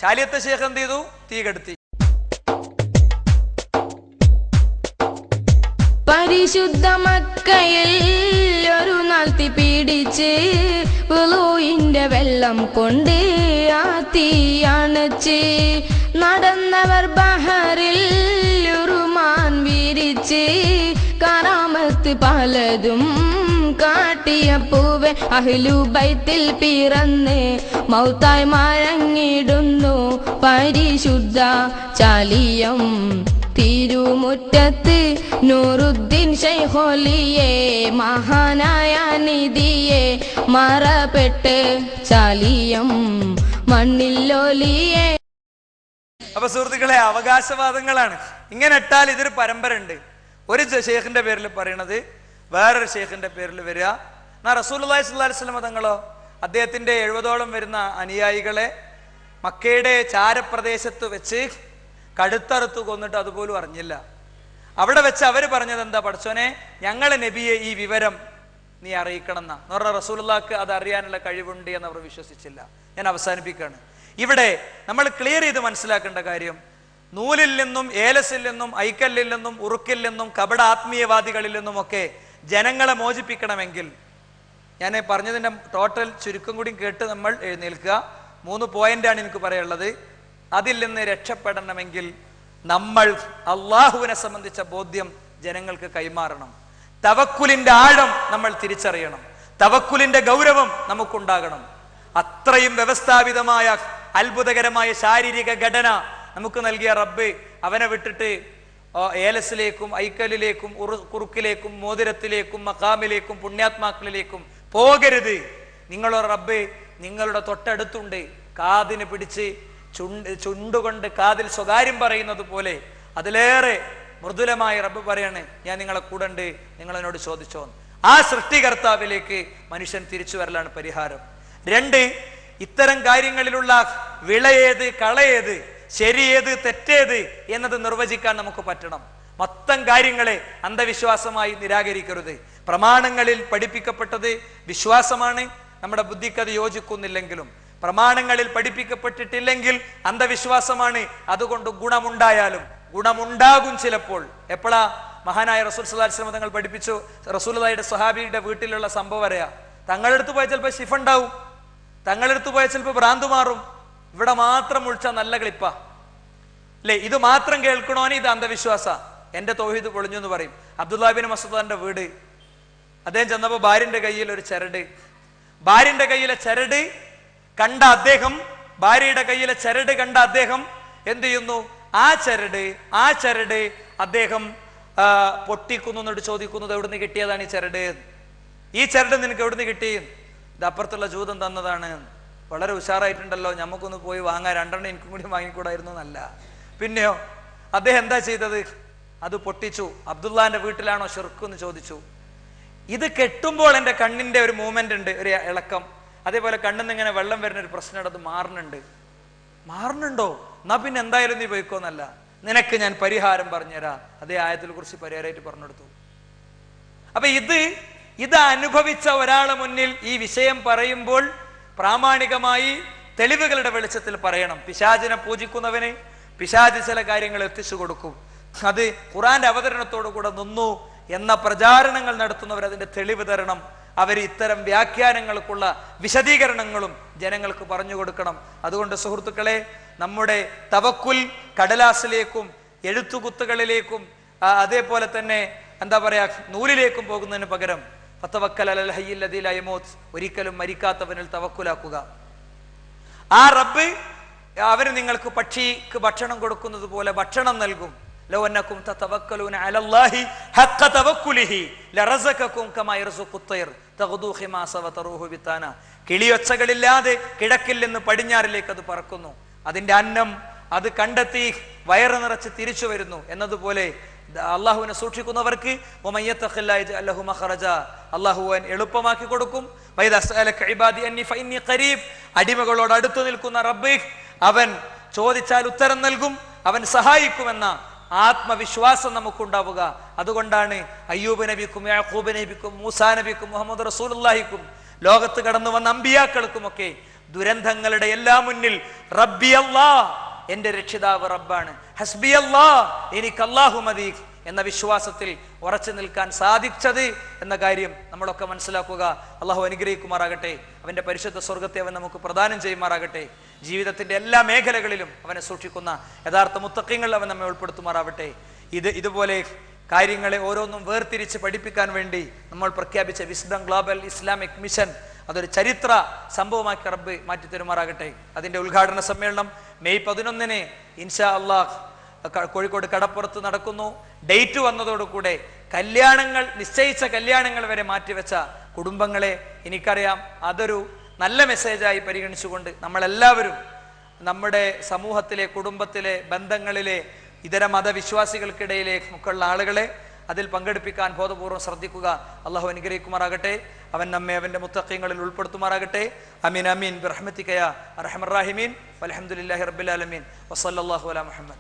ചാലിയത്തെ ശേഖം എന്ത് ചെയ്തു? തീ കെടുത്തി. പരിശുദ്ധ മക്കയിൽ ഒരു നാൾ തീ പിടിച്ച് വുളൂഇന്റെ വെള്ളം കൊണ്ട് ആ തീ അണച്ച് നടന്നവർ ബഹറിൽ ഉറുമാൻ വിരിച്ച് കറാമത്ത് പലതും കാട്ടിയ പൂവെ അഹ്ലു ബൈത്തിൽ പിറന്ന് മൗത്തായി മഴങ്ങിടുന്നു പരിശുദ്ധ ചാലിയം തിരുമുറ്റത്ത് നൂറുദ്ദീൻ ശൈഖോലിയെ മഹാനായ നിധിയെ മറപ്പെട്ട് ചാലിയം മണ്ണിലോലിയെ. അപ്പൊ സുഹൃത്തുക്കളെ, അവകാശവാദങ്ങളാണ്. ഇങ്ങനെ ഇട്ടാൽ ഇതൊരു പരമ്പര ഉണ്ട്. ഒരു ഷെയ്ഖിന്റെ പേരിൽ പറയണത് വേറൊരു ഷെയ്ഖിന്റെ പേരിൽ വരിക. എന്നാ റസൂലുള്ളാഹി സ്വല്ലല്ലാഹു അലൈഹി വസല്ലം തങ്ങളോ അദ്ദേഹത്തിന്റെ 70ഓളം വരുന്ന അനുയായികളെ മക്കയുടെ ചാരപ്രദേശത്ത് വെച്ച് കടുത്തറുത്ത് കൊന്നിട്ട് അതുപോലും അറിഞ്ഞില്ല. അവിടെ വെച്ച് അവർ പറഞ്ഞത് എന്താ? പഠിച്ചോനെ, ഞങ്ങളെ നബിയെ ഈ വിവരം നീ അറിയിക്കണം എന്നാ. എന്ന് പറഞ്ഞാൽ റസൂലുള്ളാഹിക്ക് അത് അറിയാനുള്ള കഴിവുണ്ട് എന്ന് അവർ വിശ്വസിച്ചില്ല. ഞാൻ അവസാനിപ്പിക്കുകയാണ്. ഇവിടെ നമ്മൾ ക്ലിയർ ചെയ്ത് മനസ്സിലാക്കേണ്ട കാര്യം, നൂലിൽ നിന്നും ഏലസിൽ നിന്നും ഐക്കല്ലിൽ നിന്നും ഉറുക്കിൽ നിന്നും കപട ആത്മീയവാദികളിൽ നിന്നും ഒക്കെ ജനങ്ങളെ മോചിപ്പിക്കണമെങ്കിൽ, ഞാൻ പറഞ്ഞതിൻ്റെ ടോട്ടൽ ചുരുക്കം കൂടി കേട്ട് നമ്മൾ എഴുന്നേൽക്കുക. 3 പോയിന്റാണ് എനിക്ക് പറയാനുള്ളത്. അതിൽ നിന്ന് രക്ഷപ്പെടണമെങ്കിൽ നമ്മൾ അള്ളാഹുവിനെ സംബന്ധിച്ച ബോധ്യം ജനങ്ങൾക്ക് കൈമാറണം. തവക്കുലിന്റെ ആഴം നമ്മൾ തിരിച്ചറിയണം. തവക്കുലിന്റെ ഗൗരവം നമുക്കുണ്ടാകണം. അത്രയും വ്യവസ്ഥാപിതമായ അത്ഭുതകരമായ ശാരീരിക ഘടന നമുക്ക് നൽകിയ റബ്ബ് അവനെ വിട്ടിട്ട് ഏലസിലേക്കും ഐക്കലിലേക്കും കുറുക്കിലേക്കും മോതിരത്തിലേക്കും മഖാമിലേക്കും പുണ്യാത്മാക്കളിലേക്കും പോകരുത്. നിങ്ങളുടെ റബ്ബ് നിങ്ങളുടെ തൊട്ടടുത്തുണ്ട്. കാതിന് പിടിച്ച് ചുണ്ടുകൊണ്ട് കാതിൽ സ്വകാര്യം പറയുന്നത് പോലെ അതിലേറെ മൃദുലമായ റബ്ബ് പറയാണ്, ഞാൻ നിങ്ങളെ കൂടെ ഉണ്ട്, നിങ്ങൾ എന്നോട് ചോദിച്ചോ. ആ സൃഷ്ടികർത്താവിലേക്ക് മനുഷ്യൻ തിരിച്ചു വരലാണ് പരിഹാരം. 2, ഇത്തരം കാര്യങ്ങളിലുള്ള വിളയേത് കളയേത് ശരിയേത് തെറ്റേത് എന്നത് നിർവചിക്കാൻ നമുക്ക് പറ്റണം. മൊത്തം കാര്യങ്ങളെ അന്ധവിശ്വാസമായി നിരാകരിക്കരുത്. പ്രമാണങ്ങളിൽ പഠിപ്പിക്കപ്പെട്ടത് വിശ്വാസമാണ്. നമ്മുടെ ബുദ്ധിക്ക് അത് യോജിക്കുന്നില്ലെങ്കിലും പ്രമാണങ്ങളിൽ പഠിപ്പിക്കപ്പെട്ടിട്ടില്ലെങ്കിൽ അന്ധവിശ്വാസമാണ്. അതുകൊണ്ട് ഗുണമുണ്ടായാലും ഗുണമുണ്ടാകും ചിലപ്പോൾ. എപ്പോഴാ? മഹാനായ റസൂൽ സല്ലല്ലാഹു അലൈഹി വസല്ലം തങ്ങൾ പഠിപ്പിച്ചു. റസൂലുള്ളാഹിയുടെ സ്വഹാബിയുടെ വീട്ടിലുള്ള സംഭവം അറിയാ. തങ്ങളെടുത്ത് പോയാൽ ചിലപ്പോൾ ശിഫ ഉണ്ടാവും, തങ്ങളെടുത്ത് പോയാൽ ചിലപ്പോൾ ഭ്രാന്ത് മാറും. ഇവിടെ മാത്രം മുഴിച്ചാൽ നല്ല ക്ലിപ്പാ അല്ലേ? ഇത് മാത്രം കേൾക്കണോന് ഇത് അന്ധവിശ്വാസ. എന്റെ തൗഹീദ് പൊളിഞ്ഞു എന്ന് പറയും. അബ്ദുല്ലാഹ് ബിൻ മസ്ഊദിന്റെ വീട്, അദ്ദേഹം ചെന്നപ്പോൾ ഭാര്യന്റെ കയ്യിൽ ഒരു ചരട്, ഭാര്യന്റെ കയ്യിലെ ചരട് കണ്ട അദ്ദേഹം, ഭാര്യയുടെ കയ്യിലെ ചരട് കണ്ട അദ്ദേഹം എന്ത് ചെയ്യുന്നു? ആ ചരട് അദ്ദേഹം പൊട്ടിക്കുന്നു എന്നിട്ട് ചോദിക്കുന്നത്, എവിടുന്ന് കിട്ടിയതാണ് ഈ ചരട്? ഈ ചരട് നിനക്ക് എവിടുന്ന് കിട്ടി? ഇത് അപ്പുറത്തുള്ള ജൂതൻ തന്നതാണ്. വളരെ ഉഷാറായിട്ടുണ്ടല്ലോ, നമുക്കൊന്ന് പോയി വാങ്ങാൻ, 2 എനിക്കും കൂടി വാങ്ങിക്കൂടായിരുന്നു എന്നല്ല. പിന്നെയോ അദ്ദേഹം എന്താ ചെയ്തത്? അത് പൊട്ടിച്ചു. അബ്ദുല്ലാന്റെ വീട്ടിലാണോ ഷിർക്ക് എന്ന് ചോദിച്ചു. ഇത് കെട്ടുമ്പോൾ എൻ്റെ കണ്ണിന്റെ ഒരു മൂവ്മെന്റ് ഉണ്ട്, ഒരു ഇളക്കം. അതേപോലെ കണ്ണിന്ന് ഇങ്ങനെ വെള്ളം വരുന്ന ഒരു പ്രശ്നം, അത് മാറുന്നുണ്ടോ? എന്നാ പിന്നെ എന്തായാലും നീ പോയിക്കോന്നല്ല, നിനക്ക് ഞാൻ പരിഹാരം പറഞ്ഞുതരാം. അതേ ആയത്തിനെ കുറിച്ച് പരിഹാരമായിട്ട് പറഞ്ഞു കൊടുത്തു. അപ്പൊ ഇത് അനുഭവിച്ച ഒരാളെ മുന്നിൽ ഈ വിഷയം പറയുമ്പോൾ പ്രാമാണികമായി തെളിവുകളുടെ വെളിച്ചത്തിൽ പറയണം. പിശാചിനെ പൂജിക്കുന്നവന് പിശാച് ചില കാര്യങ്ങൾ എത്തിച്ചു കൊടുക്കും. അത് ഖുർആന്റെ അവതരണത്തോടു കൂടെ നിന്നു എന്ന പ്രചാരണങ്ങൾ നടത്തുന്നവർ അതിന്റെ തെളിവ് തരണം. അവർ ഇത്തരം വ്യാഖ്യാനങ്ങൾക്കുള്ള വിശദീകരണങ്ങളും ജനങ്ങൾക്ക് പറഞ്ഞു കൊടുക്കണം. അതുകൊണ്ട് സുഹൃത്തുക്കളെ, നമ്മുടെ തവക്കുൽ കടലാസിലേക്കും എഴുത്തുകുത്തുകളിലേക്കും അതേപോലെ തന്നെ എന്താ പറയാ നൂലിലേക്കും പോകുന്നതിന് പകരം ഫതവക്കൽ അലൽ ഹയ്യിൽ ലദീ ലാ യമൂത്ത്, ഒരിക്കലും മരിക്കാത്തവനിൽ തവക്കുലാക്കുക. ആ റബ്ബ് അവന് നിങ്ങൾക്ക് പക്ഷിക്ക് ഭക്ഷണം കൊടുക്കുന്നത് പോലെ ഭക്ഷണം നൽകും. ലൗ അന്നകും തതവക്കലൂന അലല്ലാഹി ഹഖ്ക തവക്കുലിഹി ലറസകകും കമാ യർസുഖു തയ്ർ തഗ്ദു ഖിമാസ വതറൂഹു ബിതാന. കിളിയൊച്ചകളില്ലാതെ കിഴക്കിൽ നിന്ന് പടിഞ്ഞാറിലേക്ക് അത് പറക്കുന്നു. അതിന്റെ അന്നം അത് കണ്ടെത്തി വയറ് നിറച്ച് തിരിച്ചു വരുന്നു എന്നതുപോലെ അള്ളാഹുവിനെ സൂക്ഷിക്കുന്നവർക്ക് അള്ളാഹു എളുപ്പമാക്കി കൊടുക്കും. അടിമകളോട് അടുത്തു നിൽക്കുന്ന റബ്ബ് അവൻ ചോദിച്ചാൽ ഉത്തരം നൽകും, അവൻ സഹായിക്കുമെന്ന ആത്മവിശ്വാസം നമുക്കുണ്ടാവുക. അതുകൊണ്ടാണ് അയ്യൂബ് നബിക്കും യാഖൂബ് നബിക്കും മൂസാ നബിക്കും മുഹമ്മദ് റസൂലുള്ളാഹിക്കും ലോകത്ത് കടന്നു വന്ന അമ്പിയാക്കൾക്കുമൊക്കെ ദുരന്തങ്ങളുടെ എല്ലാം മുന്നിൽ റബ്ബി അല്ലാഹ്, എന്റെ രക്ഷിതാവ് റബ്ബാണ്, ഹസ്ബി അല്ലാഹ്, എനിക്ക് അല്ലാഹു മതി എന്ന വിശ്വാസത്തിൽ ഉറച്ചു നിൽക്കാൻ സാധിച്ചത് എന്ന കാര്യം നമ്മളൊക്കെ മനസ്സിലാക്കുക. അള്ളാഹു അനുഗ്രഹിക്കുമാറാകട്ടെ. അവന്റെ പരിശുദ്ധ സ്വർഗത്തെ അവൻ നമുക്ക് പ്രദാനം ചെയ്യുമാറാകട്ടെ. ജീവിതത്തിന്റെ എല്ലാ മേഖലകളിലും അവനെ സൂക്ഷിക്കുന്ന യഥാർത്ഥ മുത്തഖീങ്ങളിൽ അവൻ നമ്മെ ഉൾപ്പെടുത്തുമാറാവട്ടെ. ഇതുപോലെ കാര്യങ്ങളെ ഓരോന്നും വേർതിരിച്ച് പഠിപ്പിക്കാൻ വേണ്ടി നമ്മൾ പ്രഖ്യാപിച്ച വിസ്ഡം ഗ്ലോബൽ ഇസ്ലാമിക് മിഷൻ അതൊരു ചരിത്ര സംഭവമാക്കി റബ്ബ് മാറ്റി തരുമാറാകട്ടെ. അതിന്റെ ഉദ്ഘാടന സമ്മേളനം മെയ് 11 ഇൻഷാ അള്ളാഹ് കോഴിക്കോട് കടപ്പുറത്ത് നടക്കുന്നു. ഡേറ്റ് വന്നതോടുകൂടെ കല്യാണങ്ങൾ, നിശ്ചയിച്ച കല്യാണങ്ങൾ വരെ മാറ്റിവെച്ച കുടുംബങ്ങളെ എനിക്കറിയാം. അതൊരു നല്ല മെസ്സേജായി പരിഗണിച്ചുകൊണ്ട് നമ്മളെല്ലാവരും നമ്മുടെ സമൂഹത്തിലെ, കുടുംബത്തിലെ, ബന്ധങ്ങളിലെ ഇതര മതവിശ്വാസികൾക്കിടയിലെ ഒക്കെയുള്ള ആളുകളെ അതിൽ പങ്കെടുപ്പിക്കാൻ ബോധപൂർവ്വം ശ്രദ്ധിക്കുക. അള്ളാഹു അനുഗ്രഹിക്കുമാറാകട്ടെ. അവൻ നമ്മെ അവന്റെ മുത്തഖീങ്ങളിൽ ഉൾപ്പെടുത്തുമാറാകട്ടെ. അമീൻ അമീൻ ബിറഹ്മതിക യാ അർഹമർ റഹീമീൻ. വൽഹംദുലില്ലാഹി റബ്ബിൽ ആലമീൻ. വസല്ലല്ലാഹു അലാ മുഹമ്മദ്.